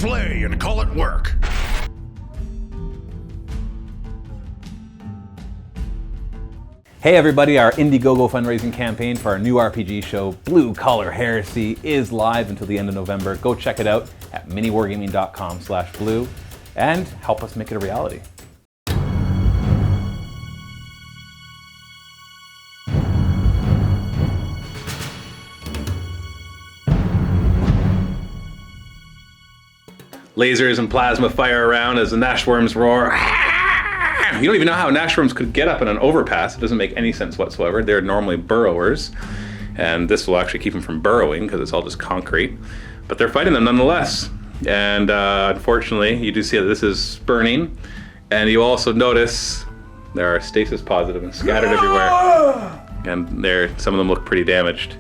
play and call it work. Hey everybody, our Indiegogo fundraising campaign for our new RPG show, Blue Collar Heresy, is live until the end of November. Go check it out at miniwargaming.com/blue and help us make it a reality. Lasers and plasma fire around as the Nashworms roar. You don't even know how Nashworms could get up in an overpass. It doesn't make any sense whatsoever. They're normally burrowers, and this will actually keep them from burrowing because it's all just concrete. But they're fighting them nonetheless. And unfortunately, you do see that this is burning, and you also notice there are stasis positive and scattered everywhere. And some of them look pretty damaged.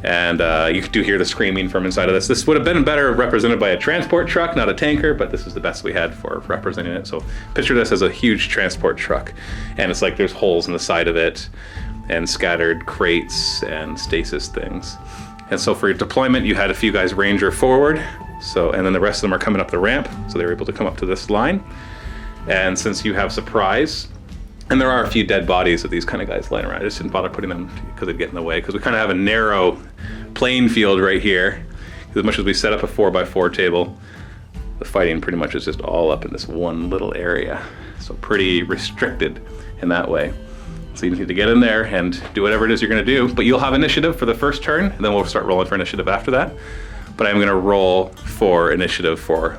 And you do hear the screaming from inside of this. This would have been better represented by a transport truck, not a tanker, but this is the best we had for representing it. So picture this as a huge transport truck. And it's like there's holes in the side of it and scattered crates and stasis things. And so for your deployment, you had a few guys ranger forward. And then the rest of them are coming up the ramp. So they were able to come up to this line. And since you have surprise, and there are a few dead bodies of these kind of guys laying around. I just didn't bother putting them because they'd get in the way, because we kind of have a narrow playing field right here. As much as we set up a 4x4 table, the fighting pretty much is just all up in this one little area. So pretty restricted in that way. So you need to get in there and do whatever it is you're gonna do, but you'll have initiative for the first turn, and then we'll start rolling for initiative after that. But I'm gonna roll for initiative for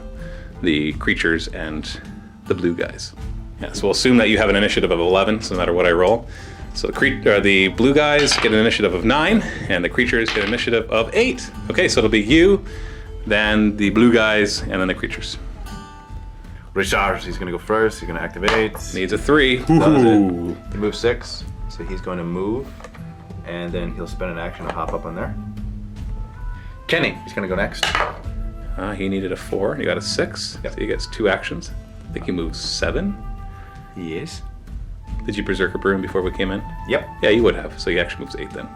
the creatures and the blue guys. Yeah, so we'll assume that you have an initiative of 11, so no matter what I roll. So the blue guys get an initiative of 9, and the creatures get an initiative of 8. Okay, so it'll be you, then the blue guys, and then the creatures. Richard, he's gonna go first, he's gonna activate. Needs a 3. Ooh. He moves 6, so he's going to move, and then he'll spend an action to hop up on there. Kenny, he's gonna go next. He needed a 4, and he got a 6, Yep. so he gets 2 actions. I think he moves 7. Yes. Did you Berserker Broom before we came in? Yep. Yeah, you would have, so he actually moves 8 then.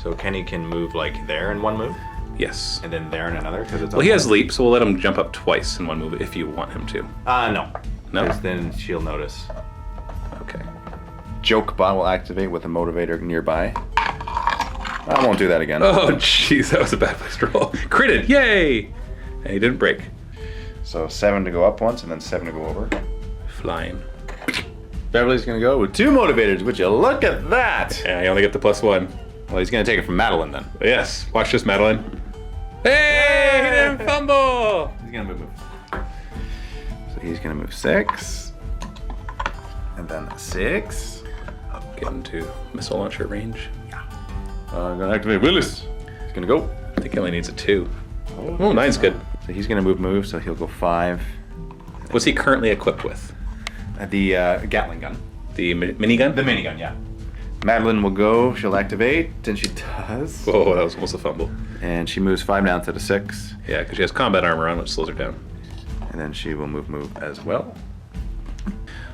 So Kenny can move like there in one move, Yes. and then there in another, because it's Well, he has leap, so we'll let him jump up twice in one move if you want him to. No. No? 'Cause then she'll notice. Okay. Joke bot will activate with a motivator nearby. I won't do that again. Oh, jeez, that was a bad place to roll. Critted, yay! And he didn't break. So 7 to go up once, and then 7 to go over. Flying. Beverly's gonna go with 2 motivators. Would you look at that? Yeah, you only get the +1. Well, he's gonna take it from Madeline then. Yes, watch this, Madeline. Hey, he didn't fumble! He's gonna move. So he's gonna move 6. And then 6. Get into missile launcher range. I'm gonna activate Willis. He's gonna go. I think he only needs a 2. Oh, 9's good. So he's gonna move, so he'll go 5. What's he currently equipped with? The Gatling gun. The minigun? The minigun, yeah. Madeline will go, she'll activate, and she does. Whoa, that was almost a fumble. And she moves 5 down to the 6. Yeah, because she has combat armor on, which slows her down. And then she will move as well.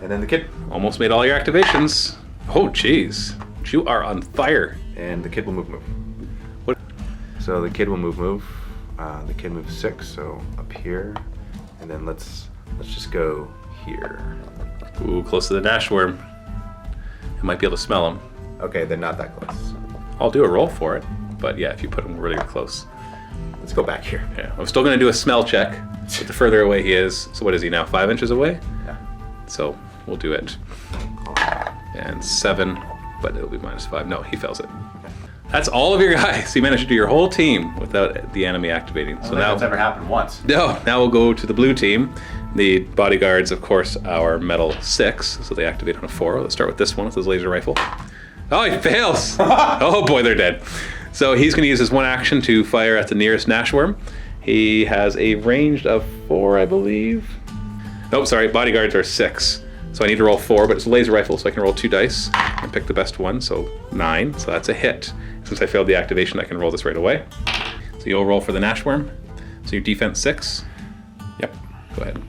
And then the kid. Almost made all your activations. Oh, jeez. You are on fire. And the kid will move. What? So the kid will move. The kid moves 6, so up here. And then let's just go here. Ooh, close to the Nashworm. I might be able to smell him. Okay, they're not that close. I'll do a roll for it, but yeah, if you put him really close. Let's go back here. Yeah, I'm still gonna do a smell check, but the further away he is, so what is he now, 5 inches away? Yeah. So we'll do it. And 7, but it'll be -5. No, he fails it. That's all of your guys. You managed to do your whole team without the enemy activating. So now that's ever happened once. No, now we'll go to the blue team. The bodyguards, of course, are metal 6, so they activate on a 4. Let's start with this one with his laser rifle. Oh, he fails! Oh boy, they're dead. So he's going to use his 1 action to fire at the nearest Nashworm. He has a range of 4, I believe. Nope, sorry, bodyguards are 6. So I need to roll 4, but it's a laser rifle, so I can roll 2 dice and pick the best one, so 9, so that's a hit. Since I failed the activation, I can roll this right away. So you'll roll for the Nashworm. So your defense 6. Yep. Go ahead.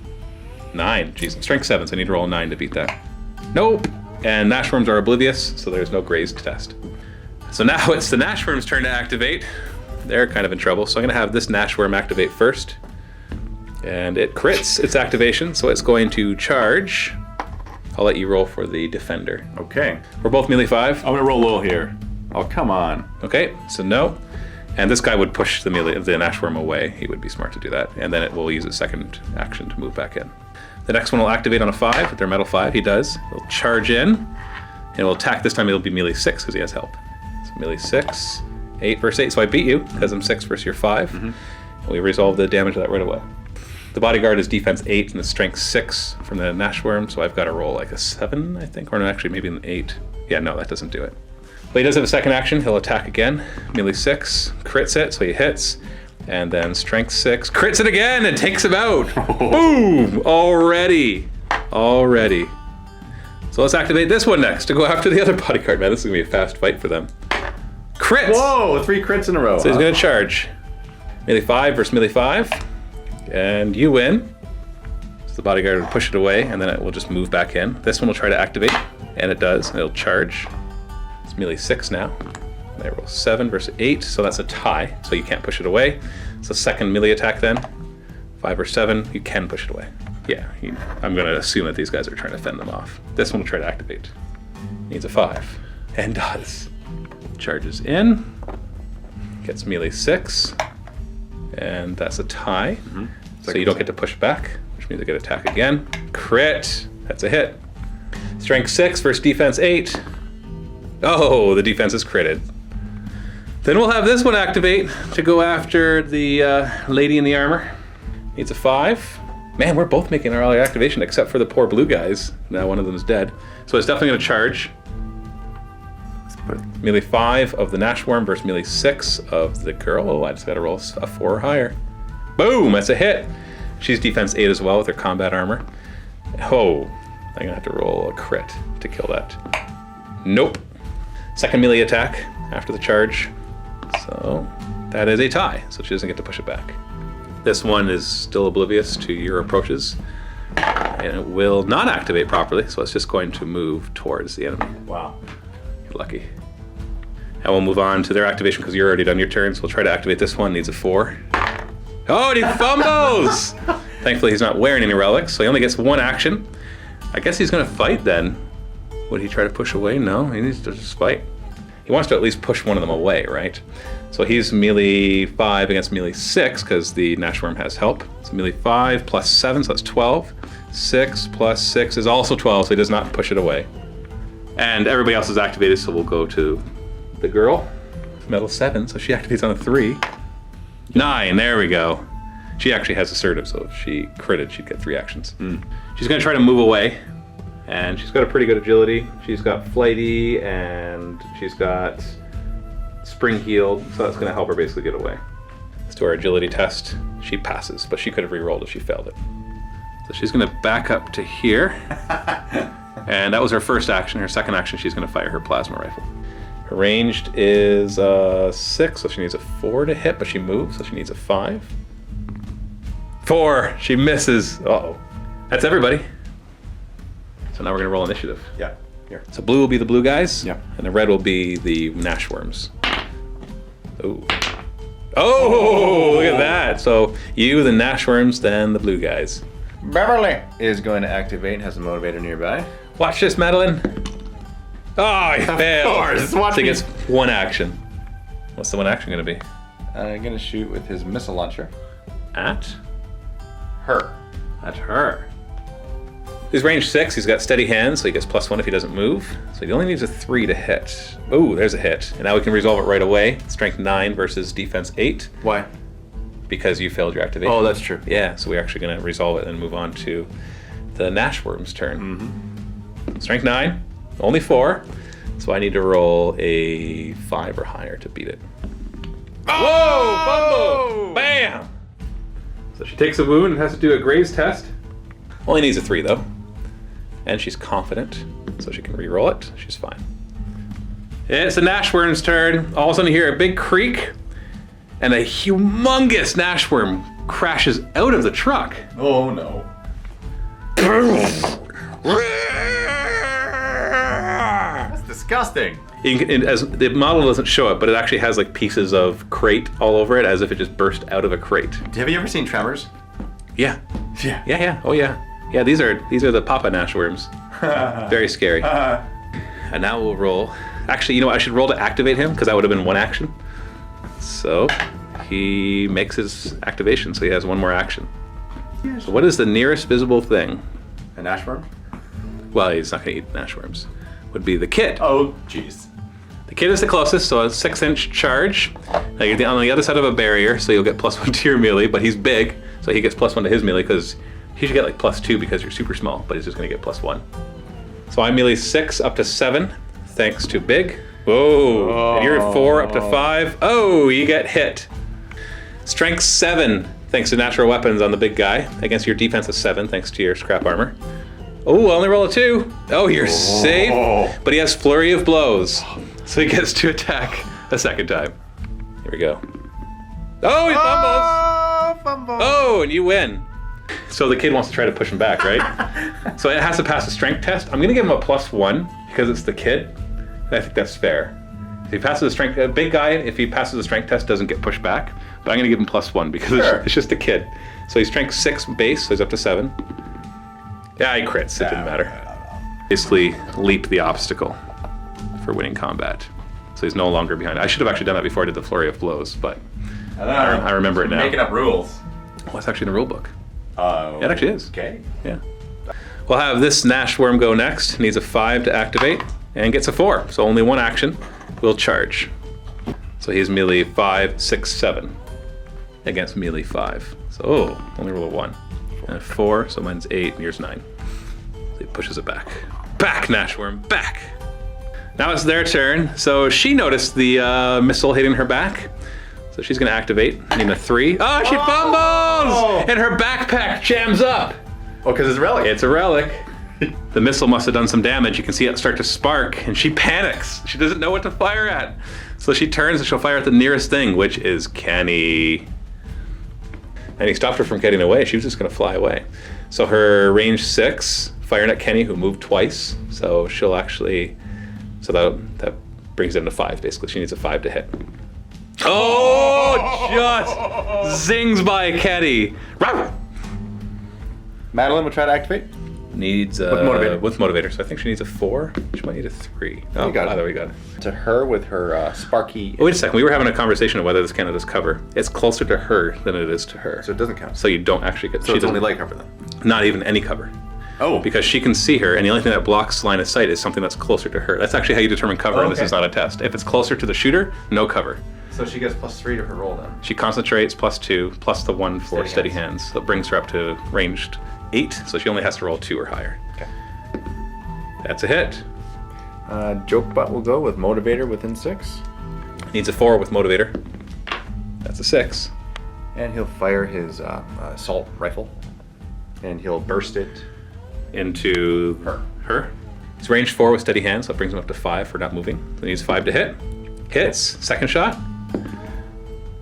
9, jeez, strength 7, so I need to roll a 9 to beat that. Nope, and Nashworms are oblivious, so there's no grazed test. So now it's the Nashworm's turn to activate. They're kind of in trouble, so I'm gonna have this Nashworm activate first. And it crits its activation, so it's going to charge. I'll let you roll for the defender. Okay. We're both melee 5. I'm gonna roll low here. Oh, come on. Okay, so no. And this guy would push the Nashworm away. He would be smart to do that. And then it will use its second action to move back in. The next one will activate on a 5. With their metal 5, he does. It'll charge in. And it will attack. This time it'll be melee 6 because he has help. So melee 6. 8 versus 8. So I beat you because I'm 6 versus your 5. And we resolve the damage of that right away. The bodyguard is defense 8 and the strength 6 from the Nashworm. So I've got to roll like a 7, I think. Or no, actually maybe an 8. Yeah, no, that doesn't do it. But he does have a second action. He'll attack again. Melee 6. Crits it, so he hits. And then strength 6. Crits it again and takes him out. Boom! Already. So let's activate this one next to go after the other bodyguard. Man, this is going to be a fast fight for them. Crits! Whoa, 3 crits in a row. So he's going to charge. Melee 5 versus melee 5. And you win. So the bodyguard will push it away, and then it will just move back in. This one will try to activate, and it does. It'll charge. It's melee 6 now. And I roll 7 versus 8, so that's a tie. So you can't push it away. It's a second melee attack then. 5 or 7, you can push it away. Yeah, I'm going to assume that these guys are trying to fend them off. This one will try to activate. Needs a 5, and does. Charges in. Gets melee 6. And that's a tie. So you don't get to push back, which means I get attack again. Crit. That's a hit. Strength 6 versus defense 8. Oh, the defense is critted. Then we'll have this one activate to go after the lady in the armor. Needs a 5. Man, we're both making our early activation except for the poor blue guys. Now one of them is dead. So it's definitely going to charge. Melee 5 of the Nashworm versus melee 6 of the girl. Oh, I just got to roll a 4 or higher. Boom, that's a hit. She's defense 8 as well with her combat armor. Oh, I'm going to have to roll a crit to kill that. Nope. Second melee attack after the charge. So that is a tie, so she doesn't get to push it back. This one is still oblivious to your approaches. And it will not activate properly, so it's just going to move towards the enemy. Wow. You're lucky. And we'll move on to their activation because you're already done your turn, so we'll try to activate this one. Needs a 4. Oh, and he fumbles! Thankfully, he's not wearing any relics, so he only gets 1 action. I guess he's going to fight then. Would he try to push away? No, he needs to just fight. He wants to at least push one of them away, right? So he's melee 5 against melee 6 because the Nashworm has help. So melee 5 plus 7, so that's 12. 6 plus 6 is also 12, so he does not push it away. And everybody else is activated, so we'll go to the girl. Metal 7, so she activates on a 3. 9, there we go. She actually has assertive, so if she critted, she'd get 3 actions. She's going to try to move away, and she's got a pretty good agility. She's got flighty, and she's got spring healed, so that's going to help her basically get away. Let's do our agility test. She passes, but she could have re-rolled if she failed it. So she's going to back up to here. And that was her first action. Her second action, she's going to fire her plasma rifle. Her ranged is 6, so she needs a 4 to hit, but she moves, so she needs a 5. 4, she misses. Uh-oh. That's everybody. So now we're going to roll initiative. Yeah. Here. So blue will be the blue guys. Yeah. And the red will be the Nashworms. Oh. Oh, look at that. So you, the Nashworms, then the blue guys. Beverly is going to activate and has a motivator nearby. Watch this, Madeline. Oh, he failed. course, watch So he me. gets 1 action. What's the 1 action going to be? I'm going to shoot with his missile launcher. At Her. her. He's range 6. He's got steady hands, so he gets +1 if he doesn't move. So he only needs a 3 to hit. Oh, there's a hit. And now we can resolve it right away. Strength 9 versus defense 8 Why? because you failed your activation. Oh, that's true. Yeah, so we're actually going to resolve it and move on to the Nashworm's turn. Strength 9, only 4. So I need to roll a 5 or higher to beat it. Whoa! Fumble! Bam! So she takes a wound and has to do a graze test. Only needs a 3 though. And she's confident, so she can re-roll it. She's fine. It's the Nashworm's turn. All of a sudden you hear a big creak, and a humongous Nashworm crashes out of the truck. Oh no. That's disgusting. As the model doesn't show it, but it actually has like pieces of crate all over it, as if it just burst out of a crate. Have you ever seen Tremors? Yeah. Yeah. Yeah. Oh yeah. Yeah. These are the Papa Nashworms. Very scary. And now we'll roll. Actually, you know what? I should roll to activate him because that would have been one action. So he makes his activation, so he has one more action. So what is the nearest visible thing? An Nashworm? Well, he's not going to eat Nashworms. Would be the kid. Oh, jeez. The kid is the closest, so a 6-inch charge. Now you're on the other side of a barrier, so you'll get +1 to your melee, but he's big, so he gets +1 to his melee because he should get like +2 because you're super small, but he's just going to get +1. So I melee 6 up to 7, thanks to big. Whoa, and you're 4 up to 5. Oh, you get hit. Strength 7, thanks to natural weapons on the big guy, against your defense of 7, thanks to your scrap armor. Oh, only roll a 2. Oh, you're safe. But he has flurry of blows, so he gets to attack a second time. Here we go. Oh, he fumbles. Oh, fumble. Oh, and you win. So the kid wants to try to push him back, right? So it has to pass a strength test. I'm gonna give him a +1 because it's the kid. And I think that's fair. If he passes a strength, a big guy, if he passes a strength test, doesn't get pushed back. But I'm gonna give him +1 because it's just a kid. So he's strength 6 base, so he's up to 7. Yeah, he crits. It didn't matter. Basically, leap the obstacle for winning combat. So he's no longer behind. I should have actually done that before I did the flurry of blows, but I remember it now. Making up rules. Well, it's actually in the rule book. Oh. It actually is. Okay. Yeah. We'll have this Nashworm go next. Needs a 5 to activate and gets a 4. So only one action. We'll charge. So he's melee 5, 6, 7 against melee 5. So only roll a 1 and a 4. So mine's 8 and yours 9. So he pushes it back. Back, Nashworm, back. Now it's their turn. So she noticed the missile hitting her back. So she's gonna activate. Need a 3. Oh, she fumbles! And her backpack jams up. Oh, because it's a relic. It's a relic. The missile must have done some damage. You can see it start to spark, and she panics. She doesn't know what to fire at. So she turns and she'll fire at the nearest thing, which is Kenny. And he stopped her from getting away. She was just gonna fly away. So her range 6, firing at Kenny, who moved twice. So she'll actually, so that brings it into 5, basically. She needs a 5 to hit. Oh, just zings by Kenny. Madeline will try to activate. Needs with motivator. So I think she needs a 4. She might need a 3. Oh, you got it. There we got it. To her with her sparky. Oh, wait a second. We were having a conversation of whether this counted as cover. It's closer to her than it is to her. So it doesn't count. So you don't actually get. So it's only doesn't- light cover then. Not even any cover. Oh. Because she can see her, and the only thing that blocks line of sight is something that's closer to her. That's actually how you determine cover, and this Okay. is not a test. If it's closer to the shooter, no cover. So she gets +3 to her roll then. She concentrates +2, plus the 1 for Steady steady hands. So it brings her up to ranged 8, so she only has to roll 2 or higher. Okay. That's a hit. Jokebot will go with motivator within 6. Needs a 4 with motivator. That's a 6. And he'll fire his assault rifle. And he'll burst it. Into her. He's range 4 with steady hands, so that brings him up to 5 for not moving. So he needs 5 to hit. Hits. Second shot.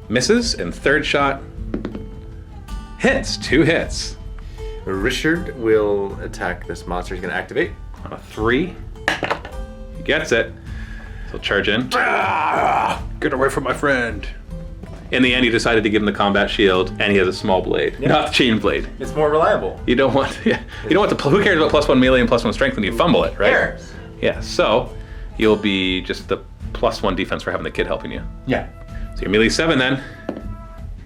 Misses. And third shot. Hits. 2 hits. Richard will attack this monster. He's going to activate. On a 3. He gets it. So he'll charge in. Get away from my friend. In the end, he decided to give him the combat shield, and he has a small blade, not the chain blade. It's more reliable. You don't want, you don't want the. Who cares about +1 melee and +1 strength when you fumble it, right? Cares. Yeah. So you'll be just the +1 defense for having the kid helping you. Yeah. So you're melee 7 then.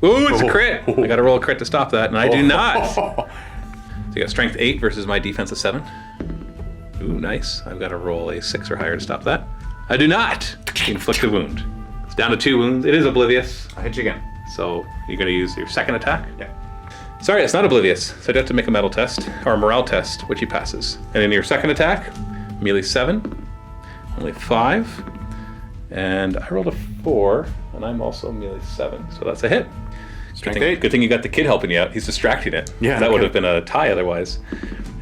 Ooh, it's a crit. I got to roll a crit to stop that, and I do not. So you got strength 8 versus my defense of 7. Ooh, nice. I've got to roll a 6 or higher to stop that. I do not. Inflict a wound. It's down to 2 wounds. It is oblivious. I'll hit you again. So you're going to use your second attack? Yeah. Sorry, it's not oblivious. So you have to make a metal test, or a morale test, which he passes. And in your second attack, melee 7, only 5, and I rolled a 4, and I'm also melee 7, so that's a hit. Strength 8. Good thing you got the kid helping you out. He's distracting it. Yeah, That would okay. have been a tie otherwise.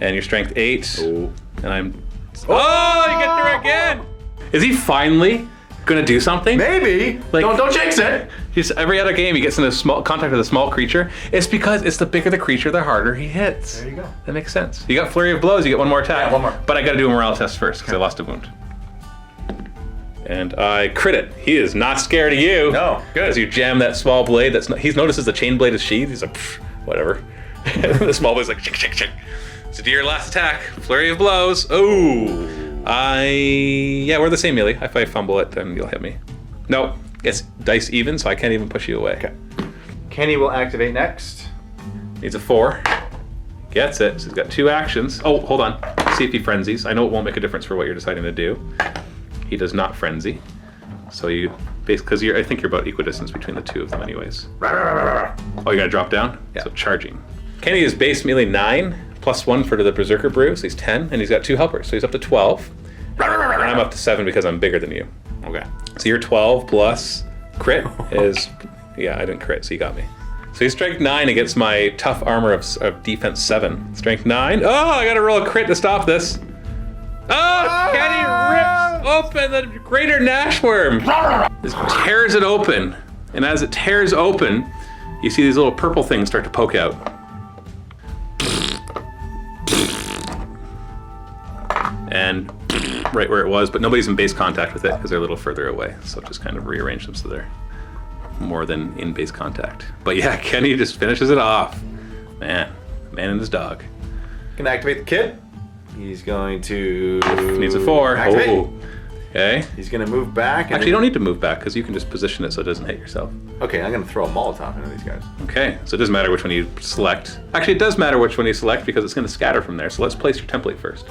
And your strength 8, Oh. and I'm... Oh, you get there again! Is he finally gonna do something? Maybe. Like- don't jinx it. Just every other game he gets in a small contact with a small creature. It's because it's the bigger the creature, the harder he hits. There you go. That makes sense. You got flurry of blows. You get one more attack. Yeah, one more. But I got to do a morale test first because I lost a wound. And I crit it. He is not scared of you. No, good. As you jam that small blade. He notices the chain blade is sheathed. He's like, "Pfft, whatever. The small boy's like, chick. So do your last attack. Flurry of blows. Oh. Yeah, we're the same melee. If I fumble it, then you'll hit me. Nope. It's dice even, so I can't even push you away. Okay. Kenny will activate next. Needs a 4. Gets it. So he's got 2 actions. Oh, hold on. See if he frenzies. I know it won't make a difference for what you're deciding to do. He does not frenzy. So you, because I think you're about equidistance between the two of them anyways. Oh, you gotta drop down? Yeah. So charging. Kenny is base melee 9, +1 for the Berserker Brew, so he's 10, and he's got 2 helpers, so he's up to 12. And I'm up to 7 because I'm bigger than you. Okay. So your 12 plus crit is, yeah, I didn't crit, so you got me. So he's strength 9 against my tough armor of defense 7. Strength 9. Oh, I gotta roll a crit to stop this. Oh, Kenny rips open the greater Nashworm. This tears it open. And as it tears open, you see these little purple things start to poke out. And right where it was, but nobody's in base contact with it because they're a little further away. So just kind of rearrange them so they're more than in base contact. But yeah, Kenny just finishes it off. Man and his dog. Can activate the kid. He's going to... Needs a 4. Activate. Oh. Okay. He's going to move back. And Actually, you don't need to move back because you can just position it so it doesn't hit yourself. Okay, I'm going to throw a Molotov into these guys. Okay, so it doesn't matter which one you select. Actually, it does matter which one you select because it's going to scatter from there. So let's place your template first.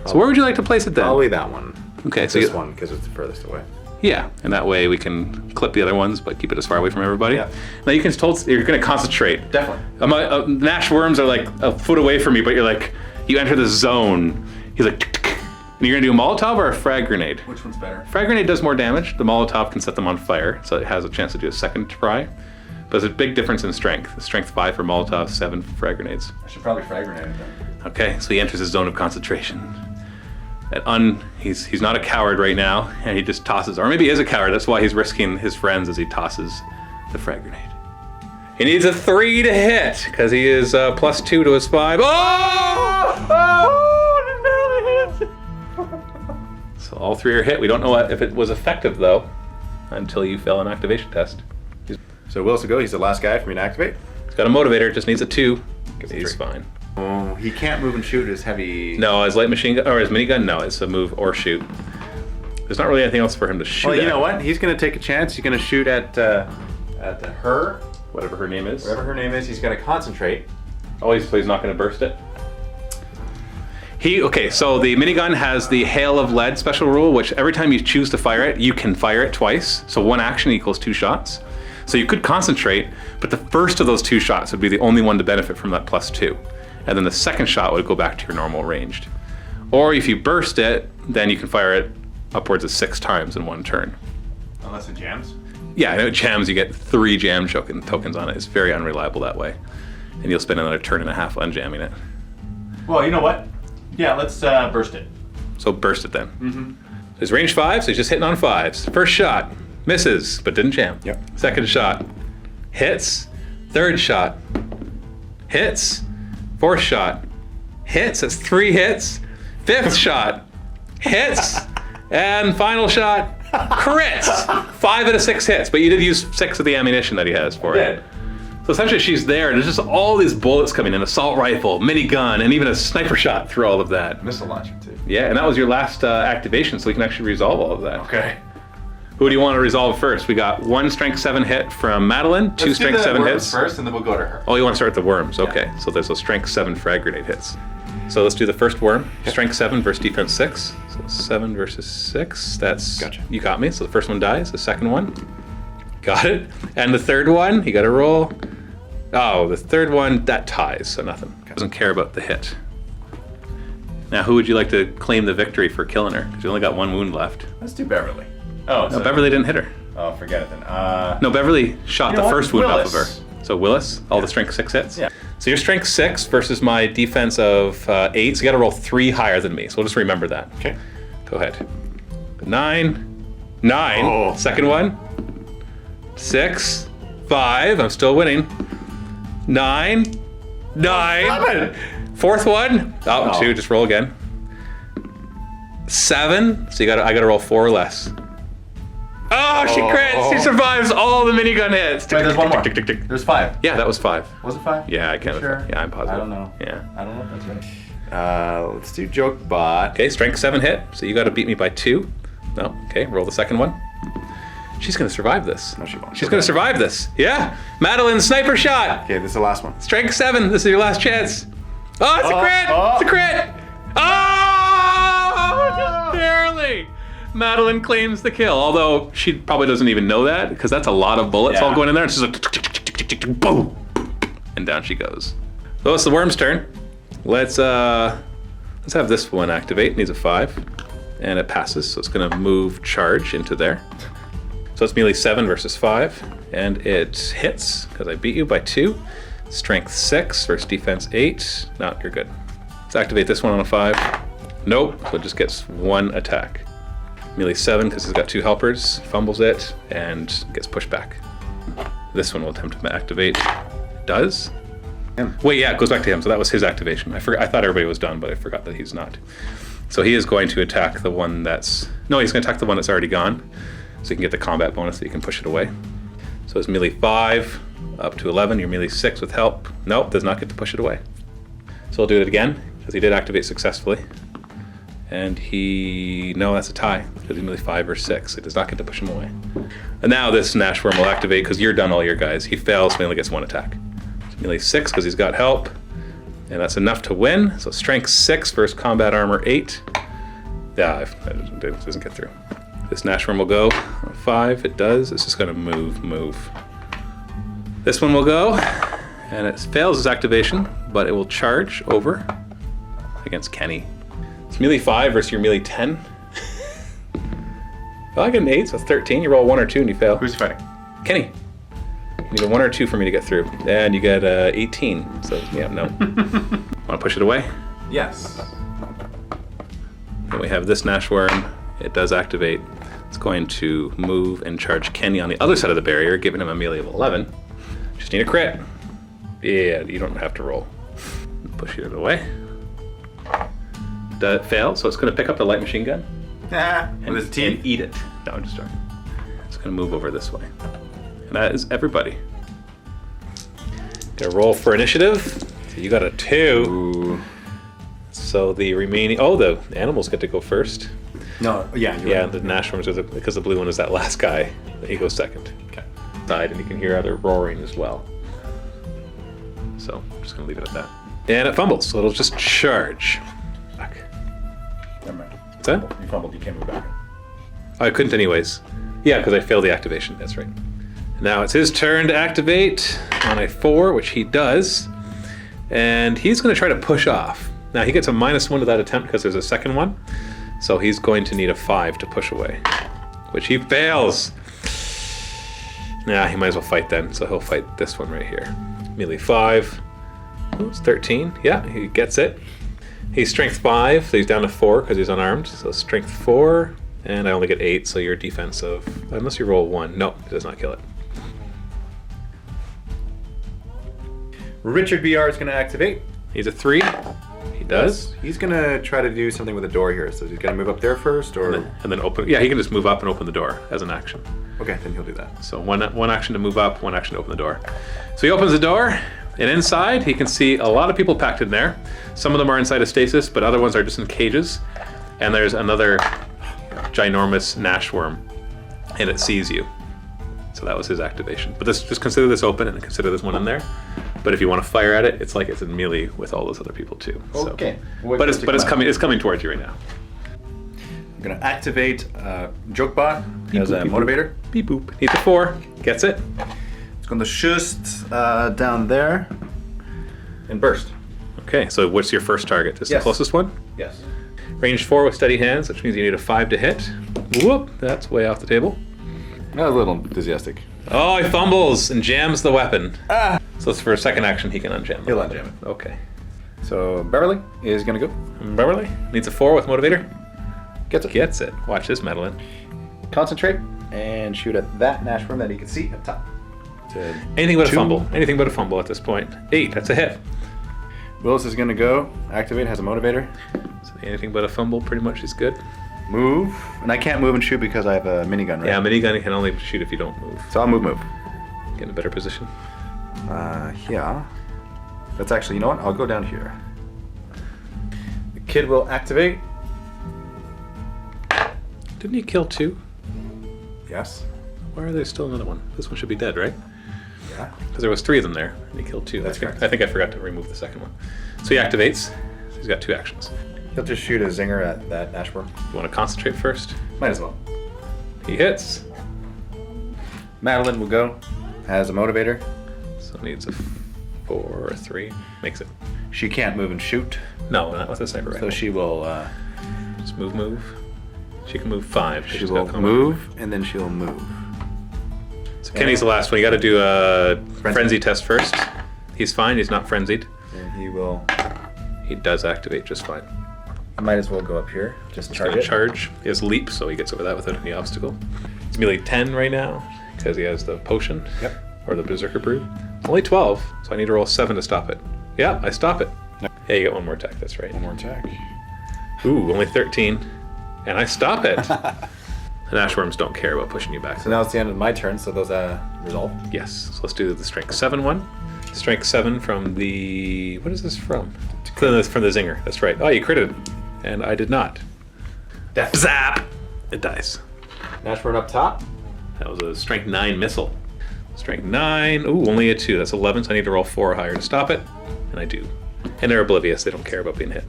So where would you like to place it then? Probably that one. Okay, so this one because it's the furthest away. Yeah, and that way we can clip the other ones, but keep it as far away from everybody. Yeah. Now you can you're going to concentrate. Definitely. Nash worms are like a foot away from me, but you're like, you enter the zone. He's like, and you're going to do a Molotov or a frag grenade? Which one's better? Frag grenade does more damage. The Molotov can set them on fire, so it has a chance to do a second try. But there's a big difference in strength. Strength 5 for Molotov, 7 for frag grenades. I should probably frag grenade it then. Okay, so he enters his zone of concentration. He's not a coward right now, and he just tosses, or maybe he is a coward. That's why he's risking his friends as he tosses the frag grenade. He needs a 3 to hit because he is +2 to his 5. So all 3 are hit. We don't know if it was effective though, until you fail an activation test. So Will's to go. He's the last guy for me to activate. He's got a motivator. Just needs a 2. Gives a He's 3. fine. Oh, he can't move and shoot his heavy... No, his light machine gun or his minigun. No, it's a move or shoot. There's not really anything else for him to shoot. Well, you at. know what? He's going to take a chance. He's going to shoot at her. Whatever her name is. Whatever her name is, he's going to concentrate. Oh, he's not going to burst it? Okay, so the minigun has the Hail of Lead special rule, which every time you choose to fire it, you can fire it twice. So 1 action equals 2 shots. So you could concentrate, but the first of those 2 shots would be the only one to benefit from that +2. And then the second shot would go back to your normal ranged. Or if you burst it, then you can fire it upwards of 6 times in 1 turn. Unless it jams? Yeah, and it jams, you get 3 jam tokens on it. It's very unreliable that way. And you'll spend another turn and a half unjamming it. Well, you know what? Yeah, let's burst it. So burst it then. Mm-hmm. So he's range 5, so he's just hitting on 5s. First shot, misses, but didn't jam. Yep. Second shot, hits. Third shot, hits. Fourth shot, hits. That's 3 hits. Fifth shot, hits. And final shot, crits. 5 out of 6 hits, but you did use 6 of the ammunition that he has for it. So essentially she's there, and there's just all these bullets coming in, assault rifle, minigun, and even a sniper shot through all of that. Missile launcher, too. Yeah, and that was your last activation, so we can actually resolve all of that. Okay. Who do you want to resolve first? We got 1 strength 7 hit from Madeline, 2 strength 7 hits. first, and then we'll go to her. Oh, you want to start with the worms? Okay, so there's a strength 7 frag grenade hits. So let's do the first worm. Strength 7 versus defense 6. So 7 versus 6. That's Gotcha. You got me. So the first one dies. The second one, got it. And the third one, you got to roll. Oh, the third one that ties. So nothing. Doesn't care about the hit. Now, who would you like to claim the victory for killing her? Because you only got 1 wound left. Let's do Beverly. Oh, No, Beverly didn't hit her. Oh, forget it then. No, Beverly shot You know the what? first wound off of Willis. her. So Willis, all the strength 6 hits? Yeah. So your strength 6 versus my defense of 8, so you gotta roll 3 higher than me. So we'll just remember that. Okay. Go ahead. 9. Oh. Second one. 6. 5. I'm still winning. 9. 9. Fourth one. Oh, Oh. 2. Just roll again. 7. So I gotta roll 4 or less. Oh, she crits! She survives all the minigun hits. Wait, there's one more. Tick, tick, tick, tick. There's 5. Yeah, that was 5. Was it 5? Yeah, I can't. Sure. Yeah, I'm positive. I don't know. Yeah. I don't know if that's right. Let's do joke bot. Okay, strength 7 hit. So you got to beat me by 2. No. Okay, roll the second one. She's gonna survive this. No, she won't. She's gonna survive this. Yeah. Madeline, sniper shot. Okay, this is the last one. Strength 7. This is your last chance. Oh, it's a crit! oh. It's a crit! Oh, just barely. Madeline claims the kill, although she probably doesn't even know that because that's a lot of bullets all Yeah. going in there. It's just like boom, and down she goes. So it's the worm's turn. Let's have this one activate. It needs a 5, and it passes, so it's gonna move charge into there. So it's melee 7 versus 5, and it hits because I beat you by 2. Strength 6 versus defense 8. No, you're good. Let's activate this one on a 5. Nope, so it just gets 1 attack. Melee 7 because he's got 2 helpers, fumbles it, and gets pushed back. This one will attempt to activate. Does. Him. Wait, yeah, it goes back to him, so that was his activation. I thought everybody was done, but I forgot that he's not. So he is going to attack the one that's... No, he's going to attack the one that's already gone, so you can get the combat bonus that you can push it away. So it's melee 5 up to 11. You're melee 6 with help. Nope, does not get to push it away. So I'll do it again because he did activate successfully. And no, that's a tie because he's melee 5 or 6. He does not get to push him away. And now this Nashworm will activate because you're done all your guys. He fails, so he only gets 1 attack. So melee 6 because he's got help. And that's enough to win. So strength 6 versus combat armor 8. Yeah, it doesn't get through. This Nashworm will go 5. It does. It's just going to move. This one will go, and it fails its activation, but it will charge over against Kenny. It's melee 5 versus your melee 10. Well, I get an 8, so that's 13. You roll 1 or 2 and you fail. Who's fighting? Kenny. You need a 1 or 2 for me to get through. And you get 18. So, yeah, no. Want to push it away? Yes. Then we have this Nashworm. It does activate. It's going to move and charge Kenny on the other side of the barrier, giving him a melee of 11. Just need a crit. Yeah, you don't have to roll. Push it away. That failed, so it's going to pick up the light machine gun With his teeth. and eat it. No, I'm just joking. It's going to move over this way. And that is everybody. Gonna roll for initiative. So you got a 2. Ooh. So the remaining... Oh, the animals get to go first. No, yeah. You're Yeah, right. the Nashworms are because the blue one is that last guy. He goes second. Okay. Side, and you can hear other roaring as well. So I'm just gonna leave it at that. And it fumbles, so it'll just charge. Fuck. Never mind. What's that? You fumbled. You can't move back. I couldn't anyways. Yeah, because I failed the activation. That's right. Now it's his turn to activate on a 4, which he does. And he's going to try to push off. Now he gets a -1 to that attempt because there's a second one. So he's going to need a 5 to push away, which he fails. Nah, he might as well fight then. So he'll fight this one right here. Melee 5. Oh, it's 13. Yeah, he gets it. He's strength 5, so he's down to 4 because he's unarmed. So strength 4, and I only get 8, so you're defensive. Unless you roll 1. No, it does not kill it. Richard BR is going to activate. He's a 3. He does. He's going to try to do something with the door here. So he's going to move up there first, or... And then open. Yeah, he can just move up and open the door as an action. Okay, then he'll do that. So one action to move up, 1 action to open the door. So he opens the door, and inside he can see a lot of people packed in there. Some of them are inside a stasis, but other ones are just in cages. And there's another ginormous Nashworm, and it sees you. So that was his activation. But just consider this open and consider this one in there. But if you want to fire at it, it's like it's in melee with all those other people too. So. Okay. But it's coming towards you right now. I'm gonna activate Jokebot as a boop, beep, motivator. Beep boop. Needs a 4. Gets it. It's gonna just down there and burst. Okay, so what's your first target? Just the Yes. closest one? Yes. Range 4 with steady hands, which means you need a 5 to hit. Whoop, that's way off the table. I was a little enthusiastic. Oh, he fumbles and jams the weapon. Ah! So it's for a second action, he can unjam the He'll weapon. unjam it. Okay. So Beverly is gonna go. Beverly needs a 4 with motivator. Gets it. Gets it. Watch this, Madeline. Concentrate and shoot at that Nashworm that he can see up top. Anything but a 2. fumble. Anything but a fumble at this point. 8, that's a hit. Willis is gonna go. Activate, has a motivator. So anything but a fumble pretty much is good. Move. And I can't move and shoot because I have a minigun, right? Yeah, minigun can only shoot if you don't move. So I'll move. Get in a better position. Yeah. That's actually, you know what? I'll go down here. The kid will activate. Didn't you kill 2? Yes. Why are there still another one? This one should be dead, right? Yeah. Because there was 3 of them there, and he killed 2. That's correct. I think I forgot to remove the second one. So he activates. He's got 2 actions. He'll just shoot a zinger at that Nashworm. You want to concentrate first? Might as well. He hits. Madeline will go. Has a motivator. So needs a 4 or 3. Makes it. She can't move and shoot. No, not with a sniper So rifle. she will Just move. She can move 5. 'cause she she's will got combat. move and then she'll move. So Kenny's the last one. You got to do a frenzy test first. He's fine. He's not frenzied. And he will. He does activate just fine. I might as well go up here. Just He's charge gonna it. charge. He has leap, so he gets over that without any obstacle. It's melee 10 right now because he has the potion. Yep. Or the Berserker Brew. It's only 12, so I need to roll 7 to stop it. Yeah, I stop it. Yeah, you get one more attack. That's right. One more attack. Ooh, only 13, and I stop it. The Nashworms don't care about pushing you back. So now it's the end of my turn. So those resolve. Yes, so let's do the Strength 7 one. Strength 7 from the... What is this from? From the Zinger. That's right. Oh, you critted. And I did not. Death. Zap! It dies. Nashworm up top. That was a Strength 9 missile. Strength 9. Ooh, only a 2. That's 11, so I need to roll 4 or higher to stop it. And I do. And they're oblivious. They don't care about being hit.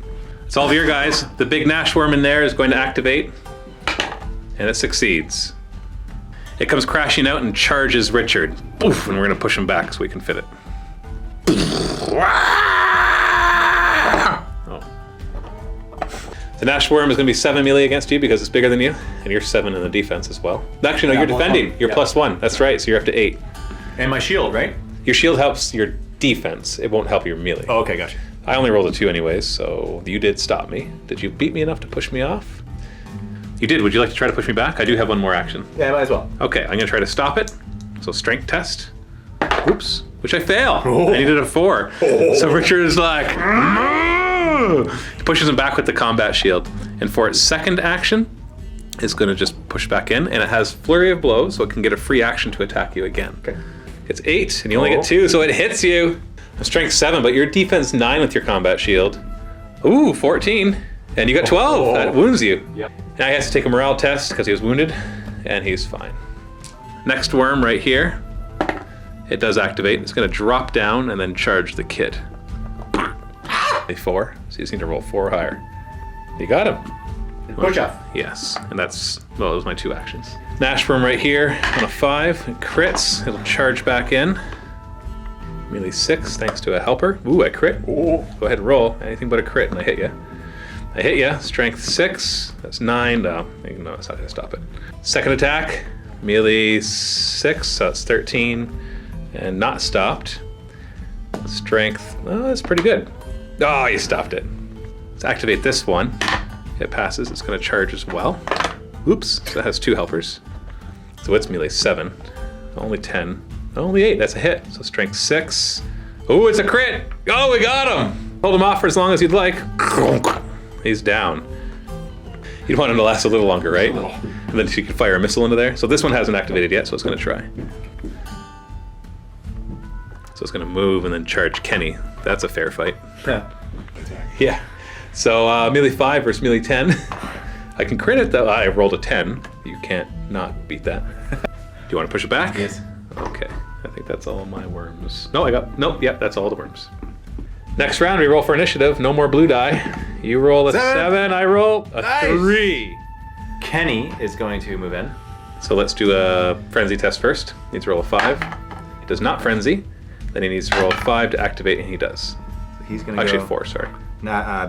It's all of your guys. The big Nashworm in there is going to activate. And it succeeds. It comes crashing out and charges Richard. Oof, and we're going to push him back so we can fit it. Oh. The Nashworm is going to be 7 melee against you because it's bigger than you, and you're 7 in the defense as well. Actually, no, Yeah, you're defending. +1. You're Yeah. +1. That's right, so you're up to 8. And my shield, right? Your shield helps your defense. It won't help your melee. Oh, okay, gotcha. I only rolled a 2 anyways, so you did stop me. Did you beat me enough to push me off? You did. Would you like to try to push me back? I do have one more action. Yeah, might as well. Okay, I'm going to try to stop it. So strength test. Oops. Which I fail. Oh. I needed a 4. So Richard is like... He pushes him back with the combat shield. And for its second action, it's going to just push back in. And it has Flurry of Blows, so it can get a free action to attack you again. Okay. It's 8, and you only Oh. get 2, so it hits you. Strength 7, but your defense 9 with your combat shield. Ooh, 14. And you got 12. Oh. That wounds you. Yep. Now he has to take a morale test because he was wounded, and he's fine. Next worm right here. It does activate. It's going to drop down and then charge the kid. A 4, so you just need to roll 4 or higher. You got him. Push off. Yes, and that's, well, those are my 2 actions. Nashworm right here on a 5. It crits. It'll charge back in. Melee 6 thanks to a helper. Ooh, I crit. Oh. Go ahead and roll. Anything but a crit, and I hit you. I hit you. Strength 6. That's 9. No, it's not going to stop it. Second attack. Melee 6. So that's 13. And not stopped. Strength. Oh, that's pretty good. Oh, you stopped it. Let's activate this one. It passes. It's going to charge as well. Oops. So that has 2 helpers. So it's melee 7. Only 10. Only 8. That's a hit. So strength 6. Oh, it's a crit. Oh, we got him. Hold him off for as long as you'd like. He's down. You'd want him to last a little longer, right? And then she could fire a missile into there. So this one hasn't activated yet, so it's going to try. So it's going to move and then charge Kenny. That's a fair fight. Yeah. Yeah. So melee 5 versus melee 10. I can crit it though. I rolled a 10. You can't not beat that. Do you want to push it back? Yes. Okay. I think that's all my worms. No, nope, yep, that's all the worms. Next round, we roll for initiative. No more blue die. You roll a 7, I roll a Nice. 3. Kenny is going to move in. So let's do a frenzy test first. Needs to roll a 5. He does not frenzy. Then he needs to roll a 5 to activate, and he does. He's going to Actually, go. 4, sorry.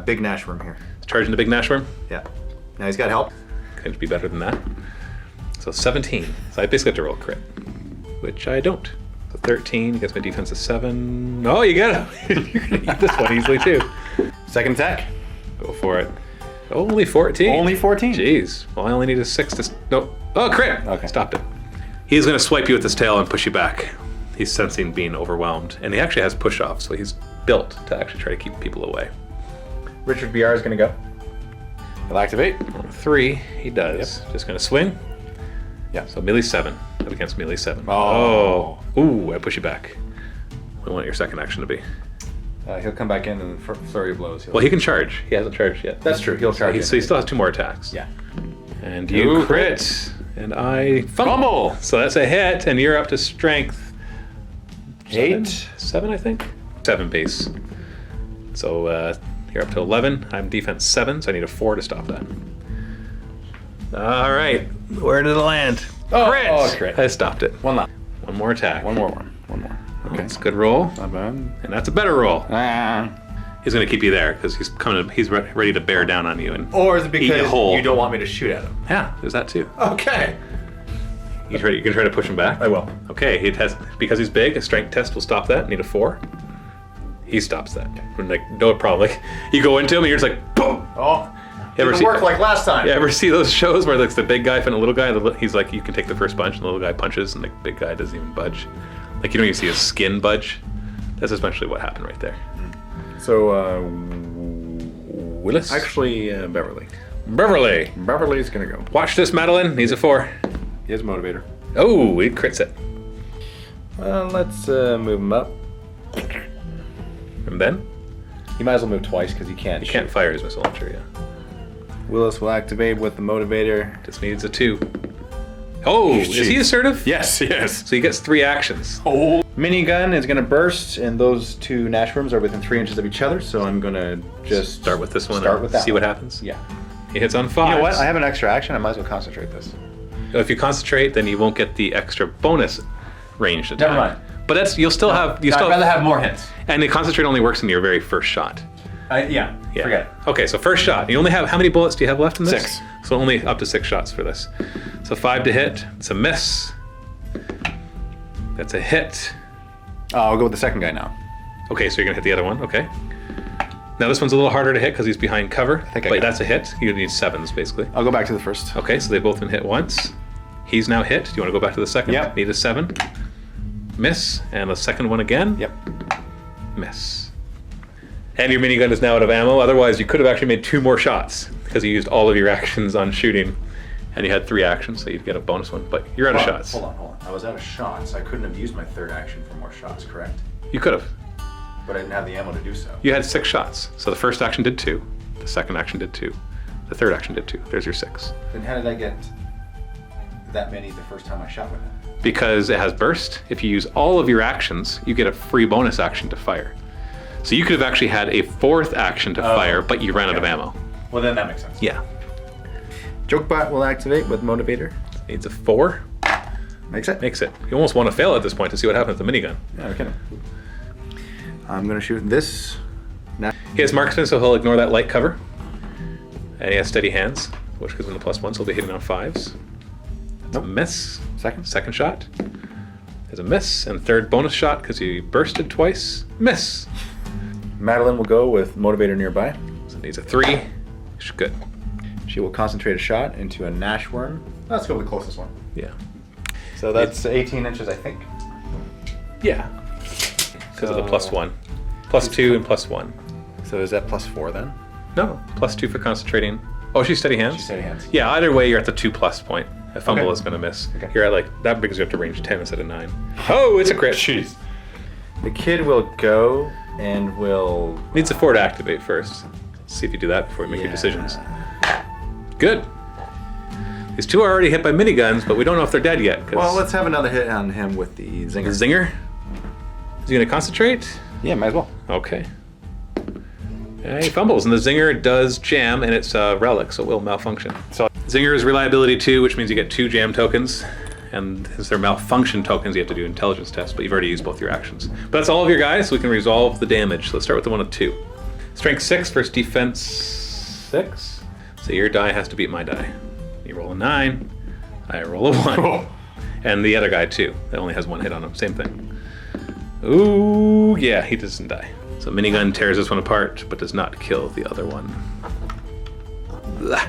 Big Nashworm here. He's charging the big Nashworm. Yeah. Now he's got help. Couldn't be better than that. So 17. So I basically have to roll a crit, which I don't. So 13 gets my defense to 7. Oh, you get it. You're going to eat this one easily, too. Second attack. Go for it. Only 14. Only 14. Jeez. Well, I only need a 6 to... No. Oh, crit! Okay. Stopped it. He's going to swipe you with his tail and push you back. He's sensing being overwhelmed. And he actually has push-off, so he's built to actually try to keep people away. Richard BR is going to go. He'll activate. 3, he does. Just gonna swing. Yeah. So melee 7. Up against melee 7. Oh. Ooh, I push you back. What do you want your second action to be? He'll come back in and flurry of blows. Well, he can charge. He hasn't charged yet. That's true. He'll charge. So he still has 2 more attacks. Yeah. And you Ooh, crit. And I fumble. So that's a hit, and you're up to strength 8. 7, I think. 7 base. So you're up to 11. I'm defense 7, so I need a 4 to stop that. All right. Where did it land? Oh, Crit. oh, crit. I stopped it. One left. One more attack. One more. Okay. That's a good roll. Not bad. And that's a better roll. Ah. He's going to keep you there because he's coming. He's ready to bear down on you. And Or is it Eat a because hole. you don't want me to shoot at him? yeah, there's that too. Okay. You can try to push him back. I will. Okay, he has because he's big. A strength test will stop that. Need a 4. He stops that. Like no problem. Like you go into him and you're just like boom. Oh. You ever Didn't see- work like last time. You ever see those shows where it's the big guy and the little guy? He's like, you can take the first punch, and the little guy punches, and the big guy doesn't even budge. Like you don't even see his skin budge. That's essentially what happened right there. So, Willis, actually, Beverly. Beverly, Beverly's gonna go. watch this, Madeline. Needs a 4. He has a motivator. Oh, he crits it. Let's move him up. And then He might as well move twice because he can't. he can't fire his missile launcher. Yeah, Willis will activate with the motivator. just needs a 2. Oh, is he Jeez. assertive? Yes, yes. So he gets 3 actions. Oh. Minigun is gonna burst, and those 2 Nashworms are within 3 inches of each other. So I'm gonna just Start with this one. Start and with that. See one. what happens. Yeah. He hits on 5. You know what? I have an extra action. I might as well concentrate this. If you concentrate, then you won't get the extra bonus ranged attack. Never mind. But that's you'll still have you I'd still rather have more hits. and the concentrate only works in your very first shot. Yeah. Yeah. Forget it. Okay, so first shot. You only have how many bullets do you have left in this? 6. So only up to 6 shots for this. So 5 to hit. It's a miss. That's a hit. Oh, I'll go with the second guy now. Okay, so you're gonna hit the other one. Okay. Now this one's a little harder to hit because he's behind cover. think I but got that's a hit. You need 7s basically. I'll go back to the first. Okay, so they've both been hit once. He's now hit. Do you want to go back to the second? Yep. Need a 7. Miss. And the second one again. Yep. Miss. And your minigun is now out of ammo. Otherwise, you could have actually made 2 more shots because you used all of your actions on shooting, and you had 3 actions, so you'd get a bonus one. But you're out of shots. Hold on. I was out of shots. I couldn't have used my third action for more shots, correct? You could have. But I didn't have the ammo to do so. You had 6 shots. So the first action did 2. The second action did 2. The third action did 2. There's your 6. Then how did I get that many the first time I shot with it? Because it has burst. If you use all of your actions, you get a free bonus action to fire. So you could have actually had a 4th action to fire, but you ran out of okay. ammo. Well, then that makes sense. Yeah. Jokebot will activate with motivator. Needs a 4. Makes it. Makes it. You almost want to fail at this point to see what happens with the minigun. Yeah, okay. I'm gonna shoot this. Now. He has marksman, so he'll ignore that light cover. And he has steady hands, which gives him the +1, so he'll be hitting on 5s. That's a Nope. miss. Second. Second shot. There's a miss. And third bonus shot, because he bursted twice. Miss. Madeline will go with motivator nearby. So it needs a 3. Good. She will concentrate a shot into a Nashworm. Let's go with the closest one. Yeah. So that's 18 inches, I think. Yeah. Because of the +1. +2 and +1. So is that +4 then? No, +2 for concentrating. Oh, she's steady hands? She's steady hands. Yeah, either way, you're at the 2+ point. A fumble Okay. is going to miss. Okay. You're at that brings you up to range 10 instead of 9. Oh, it's a crit. Jeez. The kid will go and will. Needs a 4 to activate first. See if you do that before you make your decisions. Good. These 2 are already hit by miniguns, but we don't know if they're dead yet. 'Cause Well, let's have another hit on him with the zinger. the zinger. Is he going to concentrate? Yeah, might as well. Okay. He fumbles, and the zinger does jam, and it's a relic, so it will malfunction. So Zinger is reliability 2, which means you get 2 jam tokens. And since they're malfunction tokens, you have to do intelligence tests, but you've already used both your actions. But that's all of your guys, so we can resolve the damage. So let's start with the one of 2. Strength 6 versus defense 6. So your die has to beat my die. You roll a 9, I roll a 1. And the other guy too. That only has 1 hit on him. Same thing. Ooh, yeah, he doesn't die. So minigun tears this one apart, but does not kill the other one. Blah.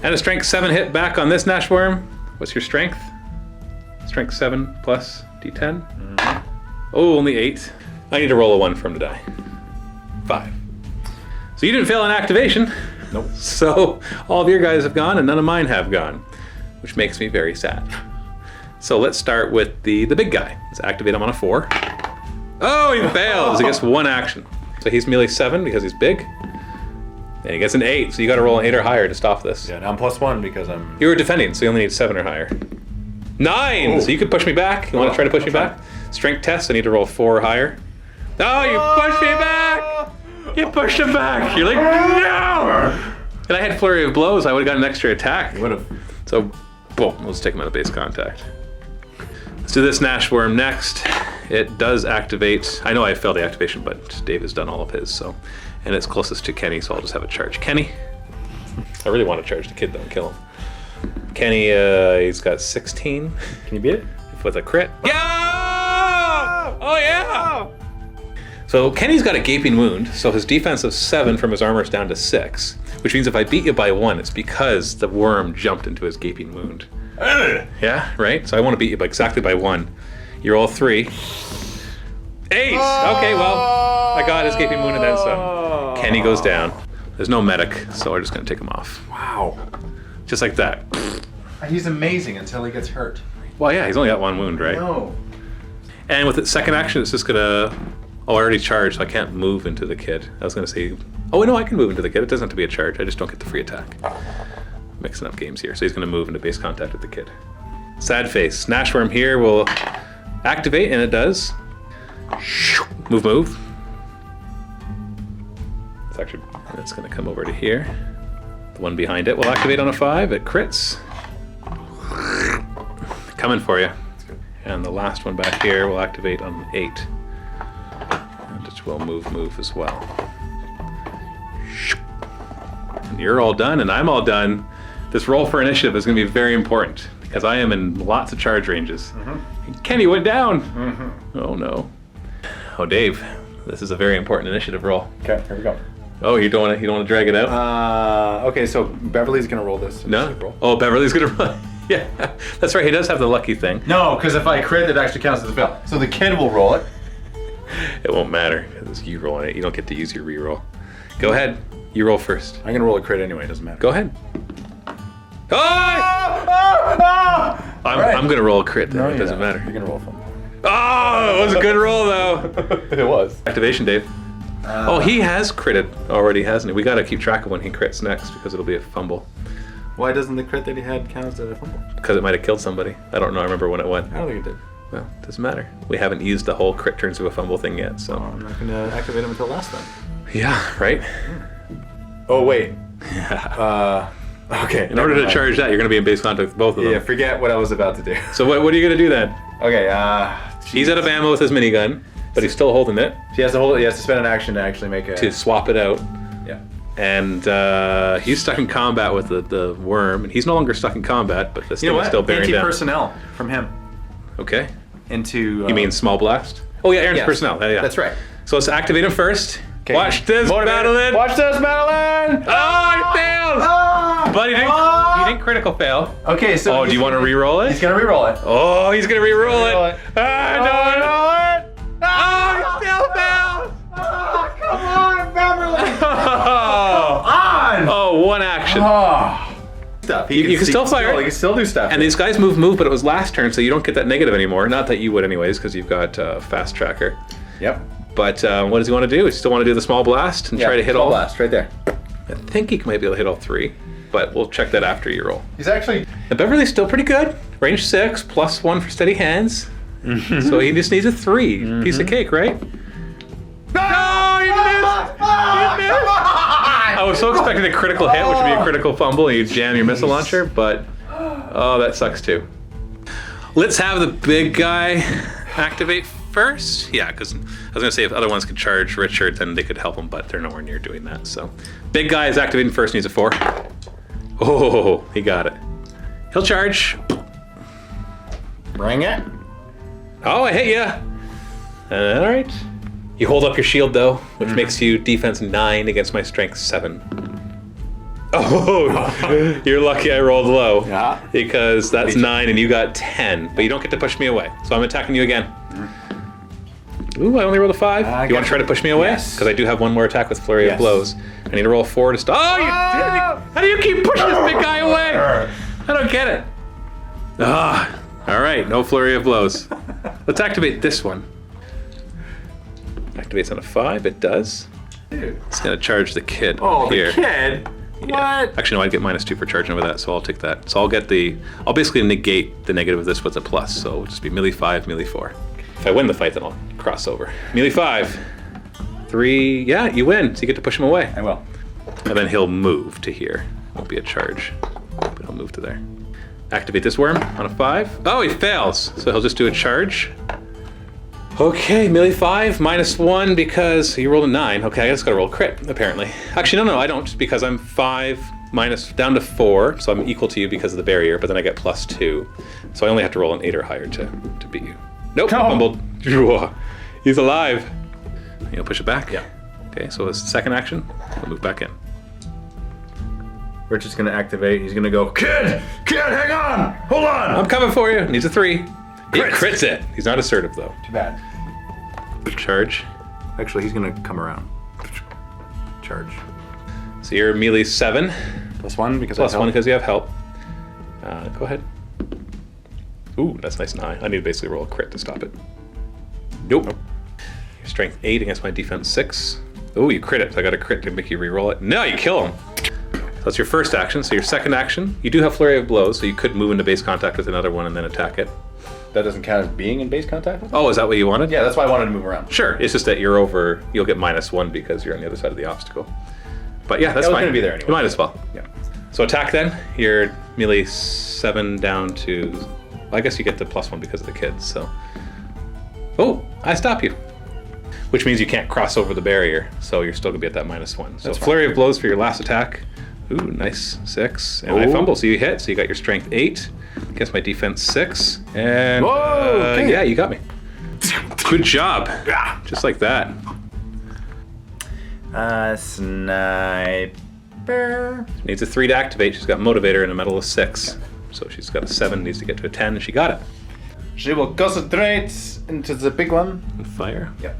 And a strength 7 hit back on this Nashworm. What's your strength? Strength 7 plus D10. Oh, only 8. I need to roll a 1 for him to die. 5. So you didn't fail an activation. Nope. So all of your guys have gone and none of mine have gone, which makes me very sad. So let's start with the big guy. Let's activate him on a 4. Oh, he fails. He gets 1 action. So he's melee 7 because he's big. And he gets an 8, so you gotta roll an 8 or higher to stop this. Yeah, now I'm +1 because I'm. You were defending, so you only need 7 or higher. 9! Oh. So you could push me back. You wanna try to push me back? Strength test, I need to roll 4 or higher. Oh, you pushed me back! You pushed him back! You're like, no! And I had flurry of blows, I would've got an extra attack. You would have. So, boom, we'll just take him out of base contact. Let's do this Nashworm next. It does activate. I know I failed the activation, but Dave has done all of his, so. And it's closest to Kenny, so I'll just have it charge Kenny. I really want to charge the kid though and kill him. Kenny, he's got 16 Can you beat it? with a crit. Yeah! Oh yeah! So Kenny's got a gaping wound, so his defense of 7 from his armor is down to 6, which means if I beat you by 1, it's because the worm jumped into his gaping wound. Yeah, right? So I want to beat you exactly by 1. You roll 3. 8! Okay, well, I got his gaping wound and then some. Kenny goes down. There's no medic, so we're just gonna take him off. Wow. Just like that. He's amazing until he gets hurt. Well, yeah, he's only got 1 wound, right? No. And with its second action, it's just gonna... Oh, I already charged, so I can't move into the kid. I was gonna say... Oh, no, I can move into the kid. It doesn't have to be a charge. I just don't get the free attack. Mixing up games here. So he's gonna move into base contact with the kid. Sad face. Nashworm here will activate, and it does. Move, move. It's actually... It's gonna come over to here. The one behind it will activate on a 5. It crits. Coming for you. And the last one back here will activate on 8. And it will move as well. And you're all done, and I'm all done. This roll for initiative is going to be very important because I am in lots of charge ranges. And Kenny went down. Oh no. Oh, Dave, this is a very important initiative roll. Okay, here we go. Oh, you don't want to drag it out? Okay, so Beverly's gonna roll this. No. Roll. Oh, Beverly's gonna run. Yeah, that's right. He does have the lucky thing. No, because if I crit, it actually counts as a fail. So the kid will roll it. It won't matter because you rolling it. You don't get to use your reroll. Go ahead. You roll first. I'm gonna roll a crit anyway. It doesn't matter. Go ahead. Oh! I'm gonna roll a crit then. No, It doesn't you're matter. not. You're gonna roll fun. Oh, it was a good roll though. It was. Activation, Dave. Oh, he has critted already, hasn't he? We gotta keep track of when he crits next because it'll be a fumble. Why doesn't the crit that he had count as a fumble? Because it might have killed somebody. I don't know. I remember when it went. I don't think it did. Well, doesn't matter. We haven't used the whole crit turns to a fumble thing yet, so. I'm not gonna activate him until last time. Yeah, right? Oh wait. Yeah. Okay. In order to charge that, you're gonna be in base contact with both of them. Yeah, forget what I was about to do. So what are you gonna do then? Okay, He's out of ammo with his minigun, but he's still holding it he has to hold it. He has to spend an action to actually make a... to swap it out. Yeah. And he's stuck in combat with the worm, and he's no longer stuck in combat, but this You know thing what? is still bearing down. Anti-personnel from him Okay. into... You mean small blast? Oh yeah, Aaron's yes. personnel. Yeah. That's right. So let's activate him first. Okay. Watch this, Madeline. Watch this, Madeline! Oh, he failed! Ah! But he didn't critical fail. Okay, so... Oh, do you want to re-roll it? He's gonna re-roll it. Oh, he's gonna re-roll Re-roll it. it. Ah, no. Oh, he still failed. Come on, Beverly! Oh, On! oh, one action. Stuff. You can still fire it. He can still do stuff. And these guys move, but it was last turn, so you don't get that negative anymore. Not that you would anyways, because you've got fast tracker. Yep. But what does he want to do? Does he still want to do the small blast and try to hit small all? blast right there. I think he might be able to hit all 3, but we'll check that after you roll. He's actually... And Beverly's still pretty good. Range 6, +1 for steady hands. So he just needs a 3. Piece of cake, right? No, you missed! You missed! I was so expecting a critical hit, which would be a critical fumble, and you jam your missile launcher, but oh, that sucks too. Let's have the big guy activate first. Yeah, because I was gonna say if other ones could charge Richard, then they could help him, but they're nowhere near doing that. So, big guy is activating first. Needs a 4. Oh, he got it. He'll charge. Bring it. Oh, I hit ya. All right. You hold up your shield though, which makes you defense 9 against my strength 7. Oh, you're lucky I rolled low. Yeah. Because that's 9 and you got 10, but you don't get to push me away. So I'm attacking you again. Ooh, I only rolled a 5. I You want to try to push me away? Yes. Because I do have one more attack with Flurry of Yes. Blows. I need to roll a 4 to stop. Oh, you did it! How do you keep pushing this big guy away? I don't get it. Ah, all right, no Flurry of Blows. Let's activate this one. Activates on a 5, it does. Dude. It's gonna charge the kid Oh, here. the kid. Yeah. What? Actually, no, I'd get -2 for charging with that, so I'll take that. So I'll basically negate the negative of this with a plus, so it'll just be melee 5, melee 4. If I win the fight, then I'll cross over. Melee 5. 3, yeah, you win, so you get to push him away. I will. And then he'll move to here. Won't be a charge, but he'll move to there. Activate this worm on a 5. Oh, he fails, so he'll just do a charge. Okay, melee 5, -1 because you rolled a 9. Okay, I just gotta roll a crit, apparently. Actually, no, I don't, because I'm 5 minus down to 4, so I'm equal to you because of the barrier, but then I get +2. So I only have to roll an 8 or higher to beat you. Nope, No. fumbled. He's alive. You'll push it back? Yeah. Okay, so his second action, we'll move back in. Richard's gonna activate. He's gonna go, kid, hang on, hold on. I'm coming for you. Needs a 3. He Crits. crits it. He's not assertive though. Too bad. Charge. Actually, he's gonna come around. Charge. So you're melee 7, +1 because plus I 1 help. because you have help. Go ahead. Ooh, that's nice and high. I need to basically roll a crit to stop it. Nope. Your strength 8 against my defense 6. Ooh, you crit it. So I got a crit to make you re-roll it. No, you kill him. So that's your first action. So your second action, you do have Flurry of Blows, so you could move into base contact with another one and then attack it. That doesn't count as being in base contact with it? Oh, is that what you wanted? Yeah, that's why I wanted to move around. Sure. It's just that you're over. You'll get -1 because you're on the other side of the obstacle. But yeah, that's I was fine. gonna be there anyway. You might as well. Yeah. So attack then. You're melee 7 down to. Well, I guess you get the +1 because of the kids. So. Oh, I stop you. Which means you can't cross over the barrier, so you're still gonna be at that -1. So That's fine. Flurry of Blows for your last attack. Ooh, nice 6. And I Ooh. fumble, so you hit. So you got your strength 8 against my defense 6. And Whoa, okay. yeah, you got me. Good job. Just like that. Sniper. Needs a 3 to activate. She's got Motivator and a medal of 6. So she's got a 7, needs to get to a 10, and she got it. She will concentrate into the big one. And fire. Yep.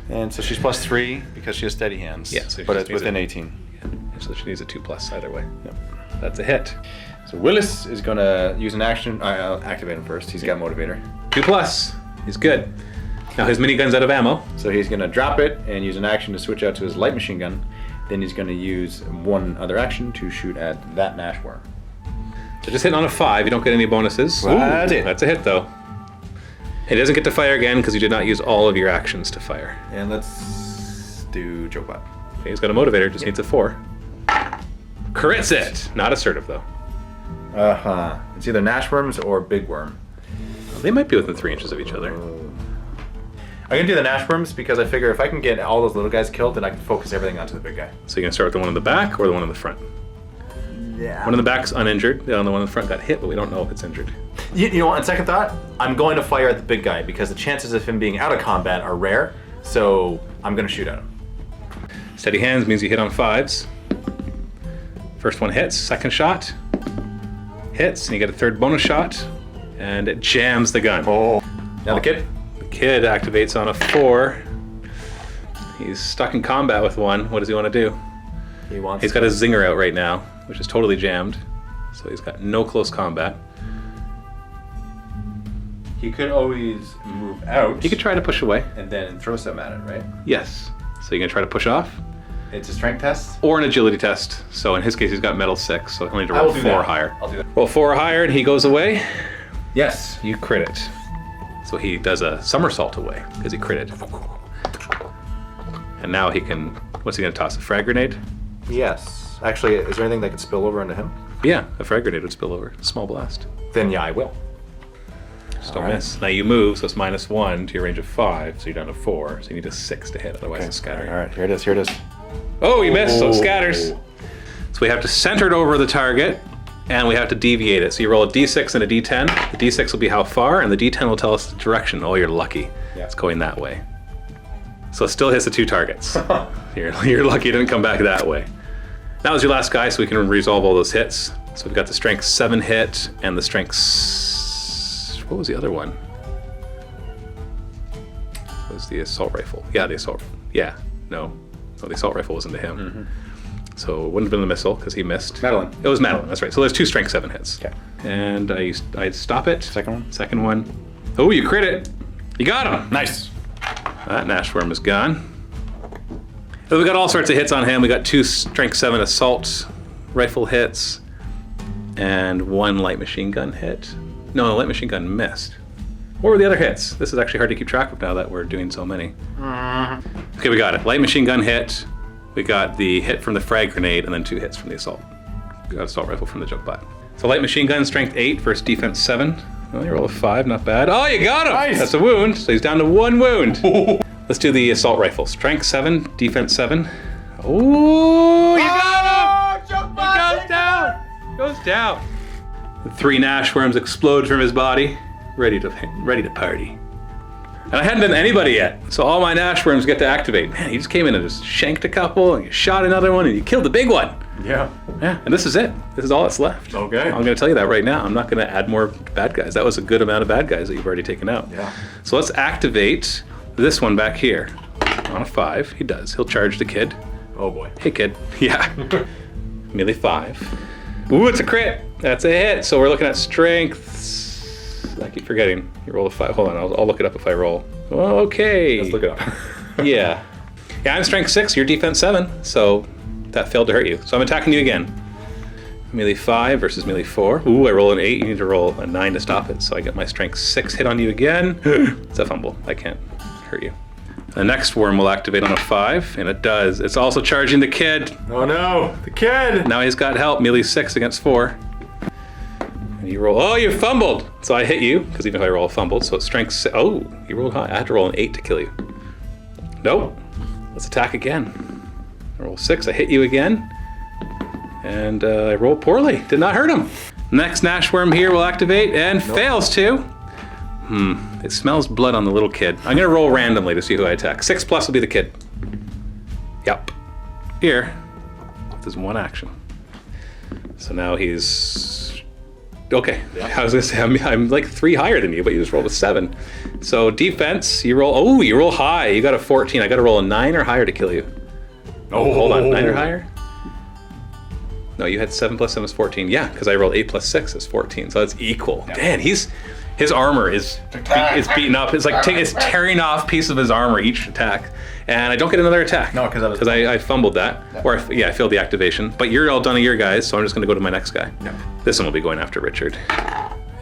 And so she's +3 because she has steady hands. Yeah, so she but just it's needs within a- 18. Yeah. So she needs a 2+ either way. Yep. That's a hit. So Willis is gonna use an action. I'll activate him first. He's got motivator. 2+. He's good. Now his minigun's out of ammo. So he's gonna drop it and use an action to switch out to his light machine gun. Then he's gonna use one other action to shoot at that Nash worm. So just hitting on a 5. You don't get any bonuses. That's it. That's a hit though. He doesn't get to fire again because you did not use all of your actions to fire. And let's do choke bot. Okay, he's got a motivator. Just needs a 4. Crits it. Not assertive though. It's either Nash worms or big worm. They might be within 3 inches of each other. I'm gonna do the Nash worms because I figure if I can get all those little guys killed, then I can focus everything onto the big guy. So you're gonna start with the one in the back or the one in the front? Yeah. One in the back's uninjured. The other one in the front got hit, but we don't know if it's injured. You know what? On second thought, I'm going to fire at the big guy because the chances of him being out of combat are rare. So I'm gonna shoot at him. Steady hands means you hit on 5s. First one hits. Second shot hits, and you get a third bonus shot, and it jams the gun. Oh. Now the kid. The kid activates on a 4. He's stuck in combat with 1. What does he want to do? He wants. He's got a zinger out right now, which is totally jammed. So he's got no close combat. He could always move out. He could try to push away. and then throw something at it, right? Yes. So you're gonna try to push off, It's a strength test. or an agility test. So in his case, he's got metal 6, so he'll need to I roll will do 4 that. higher. I'll do that. Roll 4 higher, and he goes away. Yes. You crit it. So he does a somersault away because he critted. And now he can. What's he gonna toss? A frag grenade? Yes. Actually, is there anything that could spill over into him? Yeah, a frag grenade would spill over. Small blast. Then yeah, I will. Just don't All right. miss. Now you move, so it's -1 to your range of 5, so you're down to 4. So you need a 6 to hit, otherwise it's scattering. All right, here it is. Here it is. Oh, you missed, so it scatters. Oh. So we have to center it over the target, and we have to deviate it. So you roll a d6 and a d10. The d6 will be how far, and the d10 will tell us the direction. Oh, you're lucky. Yeah. It's going that way. So it still hits the 2 targets. You're lucky it didn't come back that way. That was your last guy, so we can resolve all those hits. So we've got the strength 7 hit, and the strength... What was the other one? was the assault rifle. Yeah, the assault. Yeah, no, the assault rifle wasn't to him. So it wouldn't have been the missile because he missed. Madeline. It was Madeline. That's right. So there's 2 strength 7 hits. Okay. And I stop it. Second one. Second one. Oh, you crit it. You got him. Nice. That Nashworm is gone. So we got all sorts of hits on him. We got 2 strength 7 assault rifle hits and 1 light machine gun hit. No, the light machine gun missed. What were the other hits? This is actually hard to keep track of now that we're doing so many. Okay, we got it. Light machine gun hit. We got the hit from the frag grenade and then 2 hits from the assault rifle from the joke bot. So light machine gun, strength 8 versus defense 7. Well, you roll a 5, not bad. Oh, you got him! Nice. That's a wound, so he's down to 1 wound. Let's do the assault rifle. Strength 7, defense 7. Oh, you got him! Joke He goes down! Goes down. The 3 Nashworms explode from his body, ready to party. And I hadn't done anybody yet, so all my Nashworms get to activate. Man, he just came in and just shanked a couple, and you shot another one, and you killed the big one. Yeah. Yeah, and this is it. This is all that's left. Okay. I'm going to tell you that right now. I'm not going to add more bad guys. That was a good amount of bad guys that you've already taken out. Yeah. So let's activate this one back here. On a 5, he does. He'll charge the kid. Oh boy. Hey, kid. Yeah. Melee 5. Ooh, it's a crit. That's a hit. So we're looking at strength. I keep forgetting. You roll a 5. Hold on, I'll look it up if I roll. Okay. Let's look it up. Yeah. Yeah, I'm strength 6. You're defense 7. So that failed to hurt you. So I'm attacking you again. Melee 5 versus melee 4. Ooh, I roll an 8. You need to roll a 9 to stop it. So I get my strength 6 hit on you again. It's a fumble. I can't hurt you. The next worm will activate on a 5, and it does. It's also charging the kid. Oh no, the kid! Now he's got help. Melee 6 against 4. And you roll. Oh, you fumbled! So I hit you, because even if I roll a fumbled, so it's strength 6. Oh, you rolled high. I had to roll an 8 to kill you. Nope. Let's attack again. I roll 6. I hit you again. And I roll poorly. Did not hurt him. Next Nashworm here will activate and fails to. It smells blood on the little kid. I'm gonna roll randomly to see who I attack. 6 plus will be the kid. Yep. Here. There's 1 action. So now he's okay. I was gonna say I'm like 3 higher than you, but you just rolled a 7. So defense, you roll. Oh, you roll high. You got a 14. I got to roll a 9 or higher to kill you. Oh, hold on, 9 or higher. No, you had 7 plus 7 is 14. Yeah, because I rolled 8 plus 6 is 14. So that's equal. Yeah. Man, his armor is beaten up. It's like it's tearing off piece of his armor each attack, and I don't get another attack. No, because I fumbled that, or I failed the activation. But you're all done of your guys, so I'm just going to go to my next guy. No. This one will be going after Richard,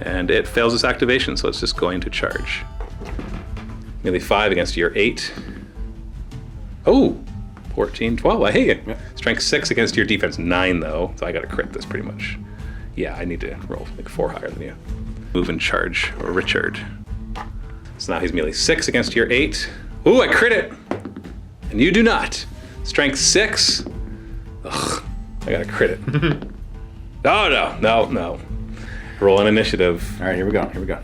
and it fails its activation, so it's just going to charge. Melee 5 against your 8. Oh, 14, 12. I hate you. Yeah. Strength 6 against your defense 9 though, so I got to crit this pretty much. Yeah, I need to roll like 4 higher than you. Move and charge Richard. So now he's melee 6 against your 8. Ooh, I crit it! And you do not. Strength 6. Ugh, I gotta crit it. Oh, no. Roll an initiative. All right, here we go.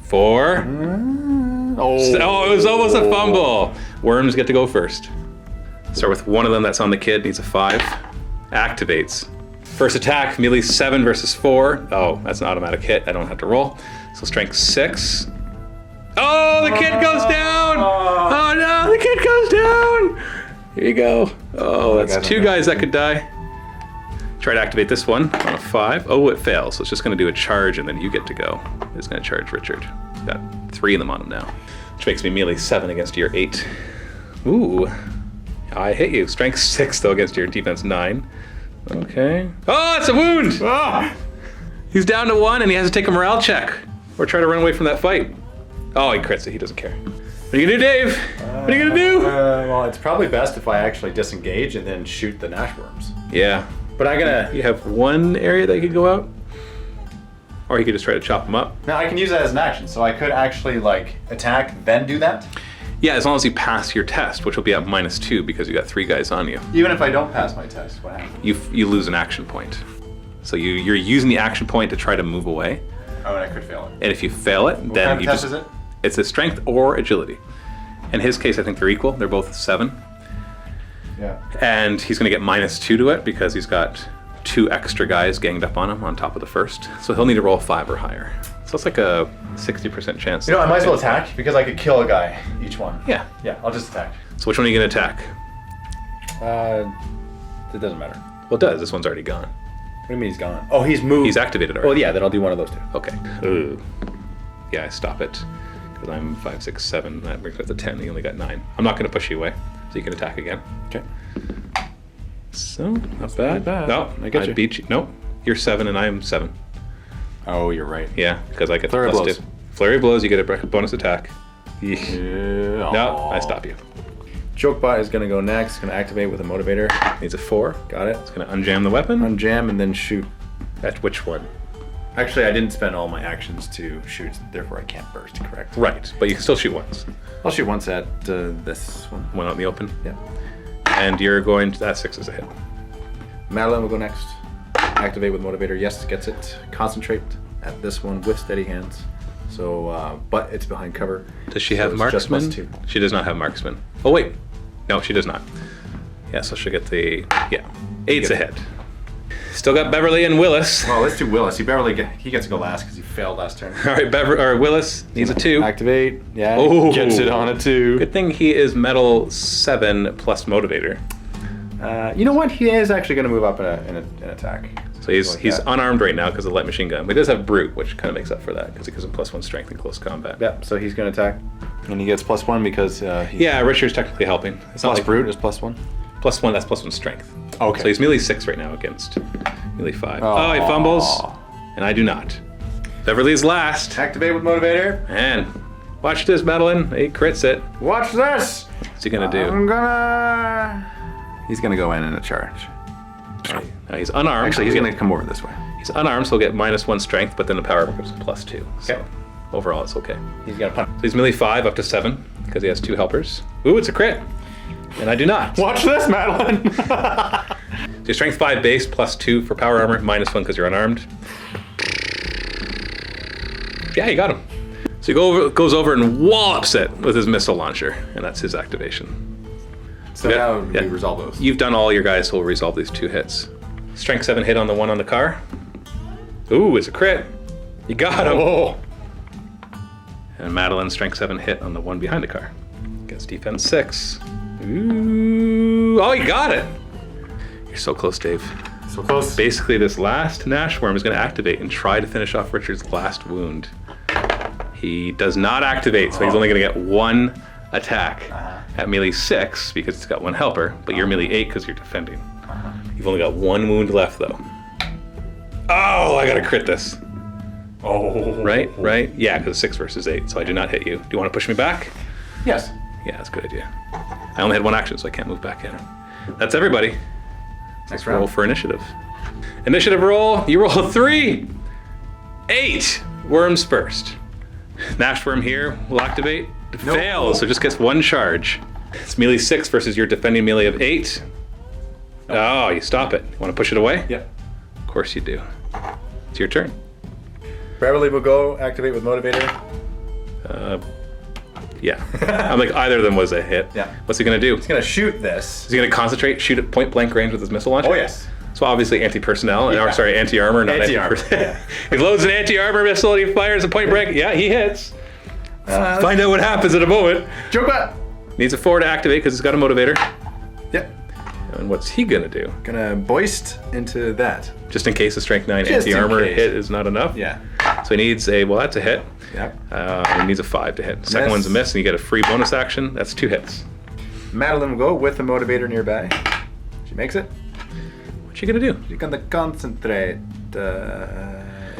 4. Oh, it was almost a fumble. Worms get to go first. Start with one of them that's on the kid, needs a 5. Activates. First attack, melee 7 versus 4. Oh, that's an automatic hit. I don't have to roll. So strength 6. Oh, the kid goes down! Oh no, the kid goes down! Here you go. Oh, that's 2 guys that could die. Try to activate this one on a 5. Oh, it fails. So it's just going to do a charge and then you get to go. It's going to charge Richard. He's got 3 of them on him now. Which makes me melee 7 against your 8. Ooh. I hit you. Strength 6 though against your defense 9. Okay. Oh, it's a wound! Ah! He's down to 1 and he has to take a morale check. Or try to run away from that fight. Oh, he crits it. He doesn't care. What are you gonna do, Dave? What are you gonna do? Well, it's probably best if I actually disengage and then shoot the Nashworms. Yeah. But I'm gonna... You have 1 area that you could go out? Or you could just try to chop them up. Now, I can use that as an action, so I could actually, like, attack, then do that? Yeah, as long as you pass your test, which will be at -2 because you got 3 guys on you. Even if I don't pass my test, what happens? You lose an action point. So you're using the action point to try to move away. Oh, and I could fail it. And if you fail it, What then kind of you test just... is it? It's a strength or agility. In his case, I think they're equal. They're both 7. Yeah. And he's going to get -2 to it because he's got 2 extra guys ganged up on him on top of the first. So he'll need to roll 5 or higher. So it's like a 60% chance. You know, I might as well attack because I could kill a guy each one. Yeah. Yeah, I'll just attack. So which one are you going to attack? It doesn't matter. Well, it does. This one's already gone. What do you mean he's gone? Oh, he's moved. He's activated already. Well, yeah, then I'll do one of those two. Okay. Ooh. Yeah, I stop it. Because I'm 5, 6, 7. That brings me up to 10. You only got 9. I'm not going to push you away. So you can attack again. Okay. So, not bad. bad. No, I get you. beat you. Nope. You're 7 and I'm 7. Oh, you're right. Yeah, because I get Flurry the of plus blows. 2. Flurry of blows, you get a bonus attack. Yeesh. Yeah. No, I stop you. Chokebot is going to go next. Going to activate with a motivator. Needs a 4. Got it. It's going to unjam the weapon. Unjam and then shoot. At which one? Actually, I didn't spend all my actions to shoot, therefore I can't burst, correct? Right, but you can still shoot once. I'll shoot once at this one. One out in the open. Yeah. And you're going to... That 6 is a hit. Madeline will go next. Activate with motivator. Yes, gets it. Concentrate at this one with steady hands. So, but it's behind cover. Does she so have it's just marksman? +2. She does not have marksman. Oh, wait. No, she does not. Yeah, so she'll get the... Yeah. 8's a hit. Still got Beverly and Willis. Well, let's do Willis. He gets to go last because he failed last turn. All right, Willis needs a 2. Activate. Yeah. Oh. Gets it on a 2. Good thing he is metal 7 plus motivator. You know what? He is actually going to move up in an attack. So he's Like that. unarmed right now because of the light machine gun. But he does have brute, which kind of makes up for that because it gives him +1 strength in close combat. Yep. So he's going to attack, and he gets +1 because he's Yeah, Richard's technically helping. It's not plus like brute is +1. +1. That's +1 strength. Okay. So he's melee 6 right now against melee 5. Oh, he fumbles, and I do not. Beverly's last, Activate with motivator. and watch this, Madeline. He crits it. Watch this. What's he gonna do? He's gonna go in a charge. Now he's unarmed. Actually, he's gonna come over this way. He's unarmed, so he'll get -1 strength, but then the power becomes +2. So Okay. overall, it's okay. He's gonna punch. So he's melee 5 up to 7 because he has 2 helpers. Ooh, it's a crit, and I do not. Watch this, Madeline. So your strength 5 base +2 for power armor, -1 because you're unarmed. Yeah, you got him. So he goes over and wallops it with his missile launcher, and that's his activation. So Yeah, now yeah. we resolve those. You've done all your guys who will resolve these 2 hits. Strength 7 hit on the one on the car. Ooh, it's a crit. You got him. Oh. And Madeline, strength 7 hit on the one behind the car. Against defense 6. Ooh. Oh, you got it. You're so close, Dave. So close. Basically, this last Nashworm is going to activate and try to finish off Richard's last wound. He does not activate, so he's only going to get 1 attack at melee 6 because it's got 1 helper, but you're melee 8 because you're defending. You've only got 1 wound left, though. Oh, I got to crit this. Oh. Right? Yeah, because 6 versus 8, so I do not hit you. Do you want to push me back? Yes. Yeah, that's a good idea. I only had 1 action, so I can't move back in. That's everybody. Next Roll round. for initiative. Initiative roll. You roll 3. 8. Worms first. Nashworm here will activate. Nope. Fails, so just gets 1 charge. It's melee 6 versus your defending melee of 8. Oh, you stop it. You want to push it away? Yep. Of course you do. It's your turn. Beverly will go activate with motivator. Yeah. I'm like, either of them was a hit. Yeah. What's he going to do? He's gonna shoot this. Is he going to concentrate, shoot at point blank range with his missile launcher? Oh yes. So obviously anti-personnel, Yeah. or sorry, anti-armor, not Anti-armor, anti-personnel. yeah. He loads an anti-armor missile and he fires a point blank. Yeah, he hits. Find out what happens in a moment. Chokebot. Needs a 4 to activate because it's got a motivator. Yep. And what's he gonna do? Gonna boist into that. Just in case the strength 9 Just in anti-armor case. hit is not enough. Yeah. So he needs a, well, that's a hit. Yep. He needs a 5 to hit. Second Miss. one's a miss, and you get a free bonus action. That's 2 hits. Madeline will go with the motivator nearby. She makes it. What you gonna do? She's gonna concentrate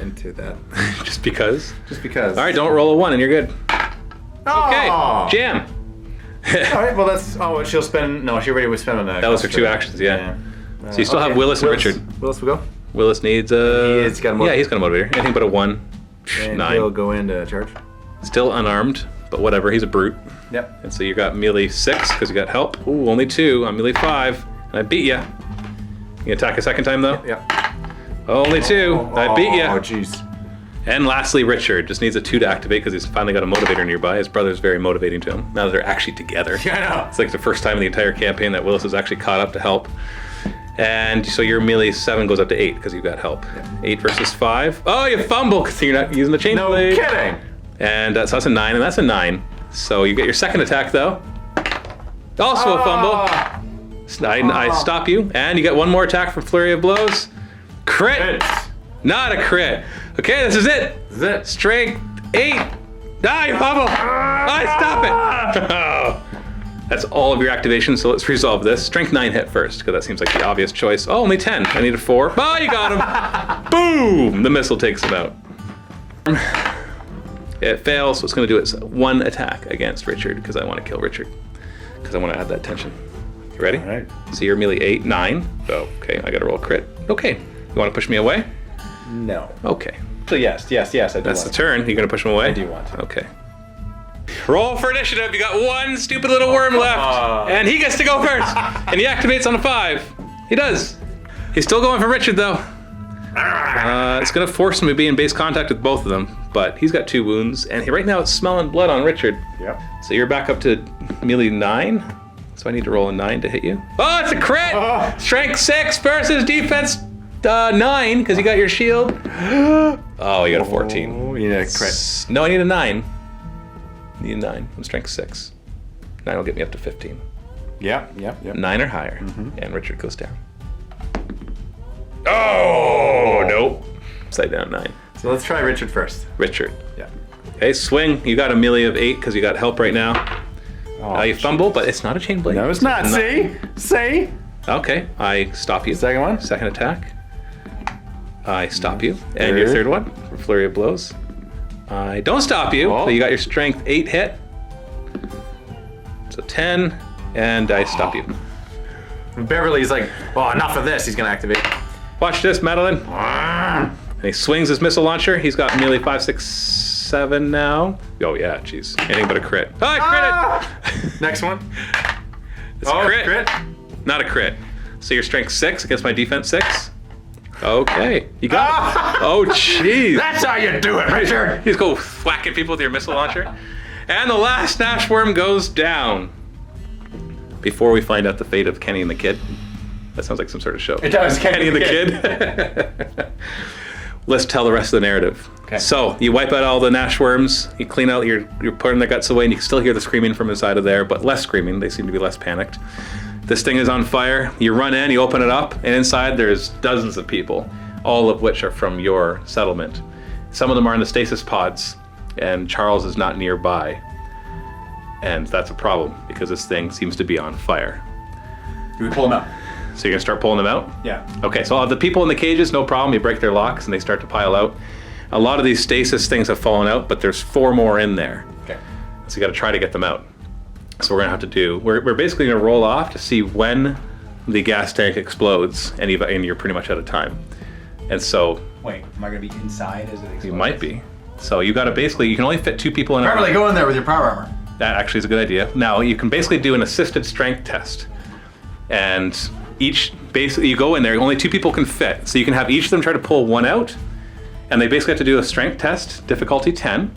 into that. Just because? Just because. All right, don't roll a 1 and you're good. Okay, Oh! jam. All right. Well, that's. Oh, she'll spend. No, she already was spending that. That was her 2 actions, yeah. So you still have Willis and Richard. Willis will go. Willis needs a. He's got a motivator. Yeah, he's got a motivator. Anything but a 1. And 9. he'll go into charge. Still unarmed, but whatever. He's a brute. Yep. And so you got melee 6 because you got help. Ooh, only 2. I'm melee 5, and I beat ya. You attack a second time though? Yep. Only 2. I beat Oh, ya. jeez. And lastly, Richard just needs a 2 to activate because he's finally got a motivator nearby. His brother's very motivating to him. Now that they're actually together. Yeah, I know. It's like the first time in the entire campaign that Willis is actually caught up to help. And so your melee 7 goes up to 8 because you've got help. 8 versus 5. Oh, you fumble because you're not using the chain No blade. kidding. And so that's a 9, and that's a 9. So you get your second attack though. Also a fumble. I stop you, and you get one more attack from Flurry of Blows. Crit. Not a crit. Okay, this is it. This is it. Strength 8. Die, fumble. I stop it. Oh. That's all of your activations, so let's resolve this. Strength 9 hit first, because that seems like the obvious choice. Oh, only 10. I need a 4. Oh, you got him. Boom! The missile takes him out. It fails, so it's going to do its one attack against Richard, because I want to kill Richard. Because I want to add that tension. You ready? All right. So you're melee 8, 9. Oh, okay, I got to roll a crit. Okay. You want to push me away? No. Okay. So yes, I do. That's want the to. turn. You going to push him away? I do want to. Okay. Roll for initiative. You got one stupid little worm left. And he gets to go first. And he activates on a 5. He does. He's still going for Richard, though. It's going to force him to be in base contact with both of them. But he's got 2 wounds. And right now it's smelling blood on Richard. Yep. So you're back up to melee 9. So I need to roll a 9 to hit you. Oh, it's a crit! Strength 6 versus defense 9, because you got your shield. Oh, you got a 14. Oh, you need a crit. No, I need a 9. I need a 9. I'm strength 6. 9 will get me up to 15. Yep. 9 or higher. And Richard goes down. Oh, nope. Upside down 9. So let's try Richard first. Richard. Yeah. Okay, swing. You got a melee of 8 because you got help right now. Oh, You fumble, but it's not a chain blade. No, it's not. See? Okay, I stop you. Second one. Second attack. I stop you. And your Third. third one for Flurry of Blows. I don't stop you. Oh. So you got your strength 8 hit. So 10, and I stop you. Beverly's like, oh, enough of this. He's gonna activate. Watch this, Madeline. And he swings his missile launcher. He's got melee 5, 6, 7 now. Oh yeah, jeez. Anything but a crit. Oh, I critted! Next one. It's a crit. Not a crit. So your strength 6 against my defense 6. Okay, you got it. Oh, jeez. That's how you do it, Richard. You just go whacking people with your missile launcher. And the last Nashworm goes down. Before we find out the fate of Kenny and the Kid. That sounds like some sort of show. It does, Kenny and the Kid. Let's tell the rest of the narrative. Okay. So you wipe out all the Nashworms, you clean out, you're putting their guts away, and you can still hear the screaming from inside of there, but less screaming. They seem to be less panicked. This thing is on fire. You run in, you open it up, and inside there's dozens of people, all of which are from your settlement. Some of them are in the stasis pods, and Charles is not nearby. And that's a problem, because this thing seems to be on fire. Do we pull him out? So you're gonna start pulling them out? Yeah. Okay, so the people in the cages, no problem. You break their locks and they start to pile out. A lot of these stasis things have fallen out, but there's 4 more in there. Okay. So you gotta try to get them out. So we're gonna have to do, we're basically gonna roll off to see when the gas tank explodes, and you're pretty much out of time. And so Wait, am I gonna be inside as it explodes? you might be. So you gotta basically, you can only fit 2 people in Beverly, go in there with your power armor. That actually is a good idea. Now you can basically do an assisted strength test, and basically you go in there. Only 2 people can fit, so you can have each of them try to pull one out, and they basically have to do a strength test, difficulty 10.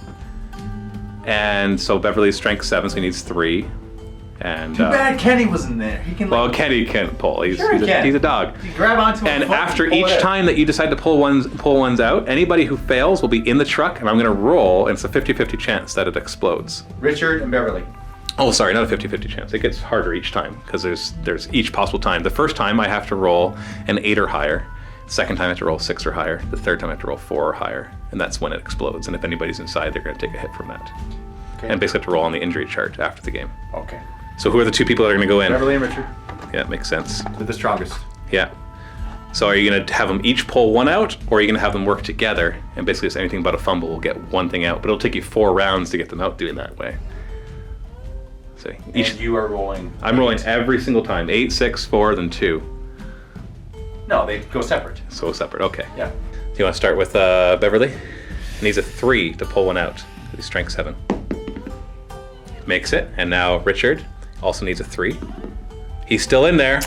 And so Beverly's strength 7, so he needs 3. And Too bad Kenny wasn't there. He can. well, Kenny can't pull. He's Sure he can. a dog. You grab onto And him. fucking after pull each it out. time that you decide to pull ones out, anybody who fails will be in the truck, and I'm going to roll, and it's a 50-50 chance that it explodes. Richard and Beverly. Oh, sorry, not a 50-50 chance. It gets harder each time because there's each possible time. The first time I have to roll an 8 or higher. The second time I have to roll 6 or higher. The third time I have to roll 4 or higher. And that's when it explodes. And if anybody's inside, they're going to take a hit from that. Okay. And basically have to roll on the injury chart after the game. Okay. So who are the 2 people that are going to go in? Beverly and Richard. Yeah, it makes sense. They're the strongest. Yeah. So are you going to have them each pull one out, or are you going to have them work together? And basically, it's anything but a fumble will get one thing out. But it'll take you 4 rounds to get them out doing that way. So each. And you are rolling. I'm rolling every single time. 8, 6, 4, then 2. No, they go separate. So separate. Okay. Yeah. Do you want to start with Beverly? He needs a 3 to pull one out. He's strength 7. Makes it. And now Richard also needs a 3. He's still in there.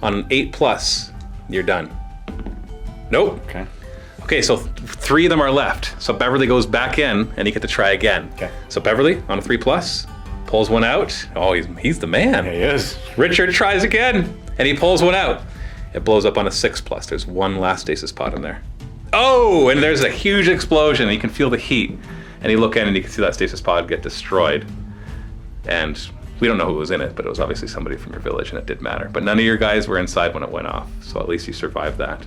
On an 8+, you're done. Nope. Okay. Okay, so 3 of them are left. So Beverly goes back in, and you get to try again. Okay. So Beverly on a 3+, pulls one out. Oh, he's the man. He is. Richard tries again, and he pulls one out. It blows up on a 6+. There's one last stasis pod in there. Oh, and there's a huge explosion. You can feel the heat. And you look in and you can see that stasis pod get destroyed. And we don't know who was in it, but it was obviously somebody from your village, and it did matter. But none of your guys were inside when it went off, so at least you survived that.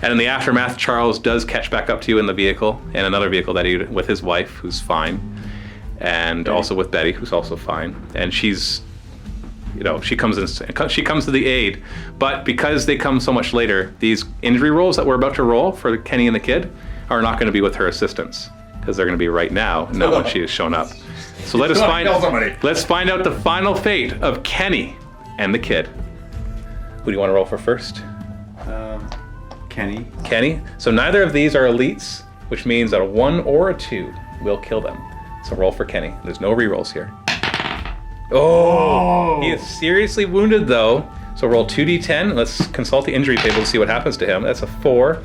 And in the aftermath, Charles does catch back up to you in the vehicle, and another vehicle that he with his wife, who's fine, and also with Betty, who's also fine. And she's, she comes to the aid. But because they come so much later, these injury rolls that we're about to roll for Kenny and the kid are not going to be with her assistance, because they're going to be right now, not when she has shown up. So let's find out the final fate of Kenny and the kid. Who do you want to roll for first? Kenny. Kenny. So neither of these are elites, which means that a 1 or a 2 will kill them. So roll for Kenny. There's no rerolls here. Oh! He is seriously wounded though. So roll 2d10. Let's consult the injury table to see what happens to him. That's a 4.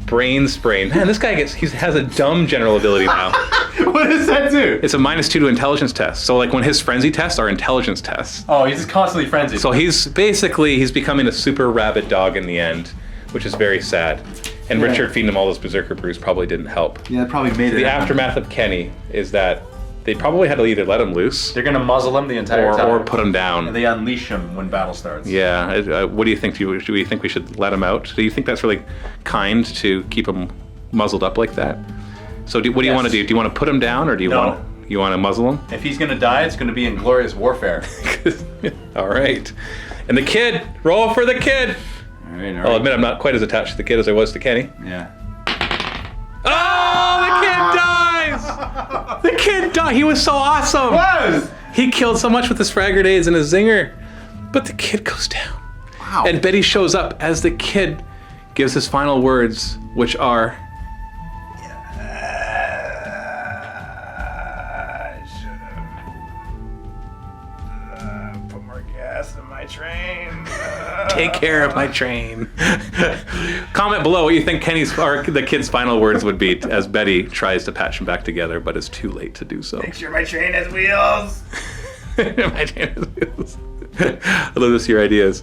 Brain sprain. Man, this guy has a dumb general ability now. What does that do? It's a -2 to intelligence test. So like when his frenzy tests are intelligence tests. Oh, he's just constantly frenzied. So he's becoming a super rabid dog in the end, which is very sad. And Yeah. Richard feeding him all those berserker brews probably didn't help. Yeah, that probably made it. The aftermath of Kenny is that they probably had to either let him loose They're gonna muzzle him the entire time. or put him down. And they unleash him when battle starts. Yeah. What do you think? Do you think we should let him out? Do you think that's really kind to keep him muzzled up like that? So what do you want to do? Do you want to put him down, or do you want to muzzle him? If he's gonna die, it's gonna be in glorious warfare. All right. And the kid, roll for the kid. All right. I'll admit I'm not quite as attached to the kid as I was to Kenny. Yeah. Oh, the kid dies! The kid died. He was so awesome. Was. He killed so much with his frag grenades and his zinger, but the kid goes down. Wow. And Betty shows up as the kid gives his final words, which are, I should have put more gas in my train. "Take care of my train." Comment below what you think the kid's final words would be as Betty tries to patch him back together, but it's too late to do so. Make sure my train has wheels. My train has wheels. I love to see your ideas.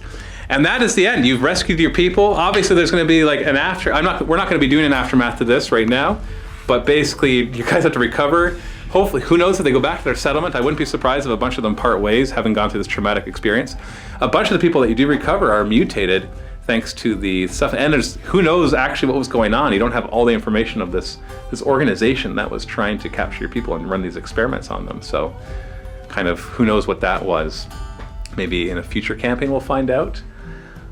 And that is the end. You've rescued your people. Obviously, there's going to be like an after. We're not going to be doing an aftermath to this right now, but basically, you guys have to recover. Hopefully, who knows if they go back to their settlement? I wouldn't be surprised if a bunch of them part ways, having gone through this traumatic experience. A bunch of the people that you do recover are mutated thanks to the stuff. And there's who knows actually what was going on. You don't have all the information of this organization that was trying to capture your people and run these experiments on them. So, kind of who knows what that was. Maybe in a future campaign we'll find out.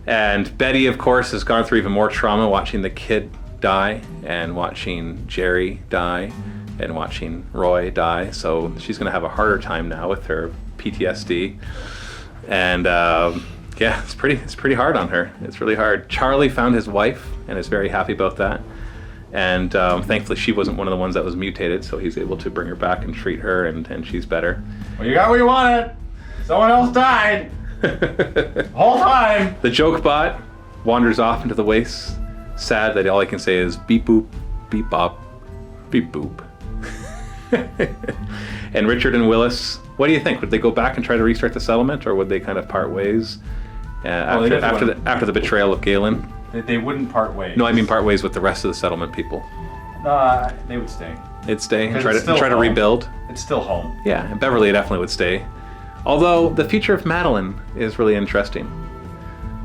And Betty, of course, has gone through even more trauma watching the kid die and watching Jerry die and watching Roy die. So she's going to have a harder time now with her PTSD. And yeah, it's pretty hard on her. It's really hard. Charlie found his wife and is very happy about that. And thankfully she wasn't one of the ones that was mutated, so he's able to bring her back and treat her, and she's better. Well, you got what you wanted. Someone else died. Whole time. The joke bot wanders off into the wastes, sad that all I can say is beep boop, beep bop, beep boop. And Richard and Willis, what do you think? Would they go back and try to restart the settlement, or would they kind of part ways after the betrayal of Galen? They wouldn't part ways. No, I mean part ways with the rest of the settlement people. They would stay. They'd stay and 'Cause try it's to still home. rebuild. It's still home. Yeah, and Beverly definitely would stay. Although the future of Madeline is really interesting,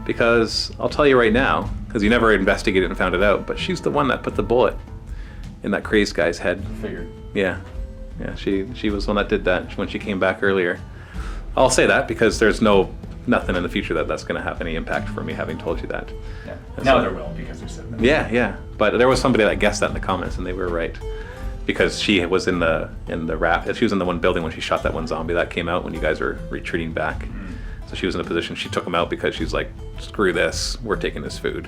because I'll tell you right now, because you never investigated and found it out, but she's the one that put the bullet in that crazed guy's head. Figured. Yeah, she was the one that did that when she came back earlier. I'll say that because there's nothing in the future that's going to have any impact for me having told you that. Yeah. And Now so- there will, because you said that. Yeah, but there was somebody that guessed that in the comments, and they were right. Because she was in the raft. She was in the one building when she shot that one zombie that came out when you guys were retreating back. So she was in a position. She took him out because she's like, screw this. We're taking this food.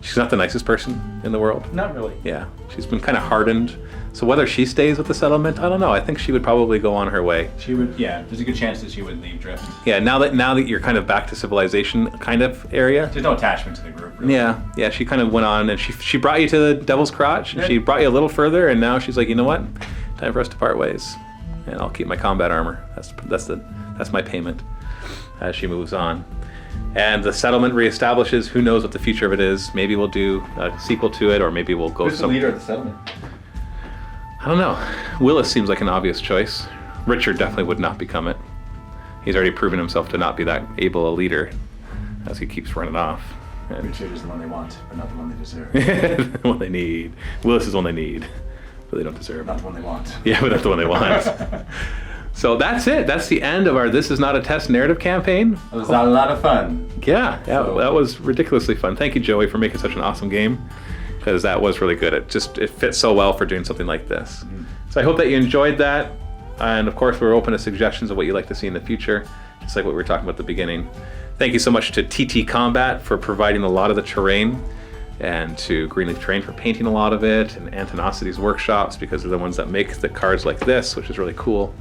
She's not the nicest person in the world. Not really. Yeah, she's been kind of hardened. So whether she stays with the settlement, I don't know. I think she would probably go on her way. She would. Yeah. There's a good chance that she would leave Drift. Yeah, now that you're kind of back to civilization kind of area. There's no attachment to the group. Really. Yeah, she kind of went on, and she brought you to the Devil's Crotch, and she brought you a little further, and now she's like, you know what, time for us to part ways, and I'll keep my combat armor. That's my payment as she moves on. And the settlement reestablishes. Who knows what the future of it is? Maybe we'll do a sequel to it, or maybe we'll go Who's the leader of the settlement? I don't know. Willis seems like an obvious choice. Richard definitely would not become it. He's already proven himself to not be that able a leader, as he keeps running off. And Richard is the one they want, but not the one they deserve. the one they need. Willis is the one they need, but they don't deserve. Not the one they want. Yeah, but that's the one they want. So that's it. That's the end of our This Is Not a Test narrative campaign. It was a lot of fun. Yeah, that was ridiculously fun. Thank you, Joey, for making such an awesome game, because that was really good. It fits so well for doing something like this. So I hope that you enjoyed that. And of course, we're open to suggestions of what you'd like to see in the future, just like what we were talking about at the beginning. Thank you so much to TT Combat for providing a lot of the terrain, and to Greenleaf Terrain for painting a lot of it, and Antenosity's Workshops, because they're the ones that make the cards like this, which is really cool.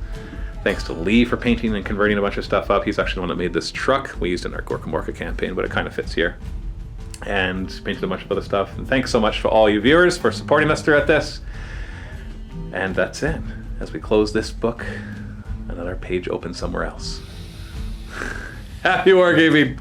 Thanks to Lee for painting and converting a bunch of stuff up. He's actually the one that made this truck we used in our Gorka Morka campaign, but it kind of fits here. And painted a bunch of other stuff. And thanks so much to all you viewers for supporting us throughout this. And that's it. As we close this book, another page opens somewhere else. Happy wargaming!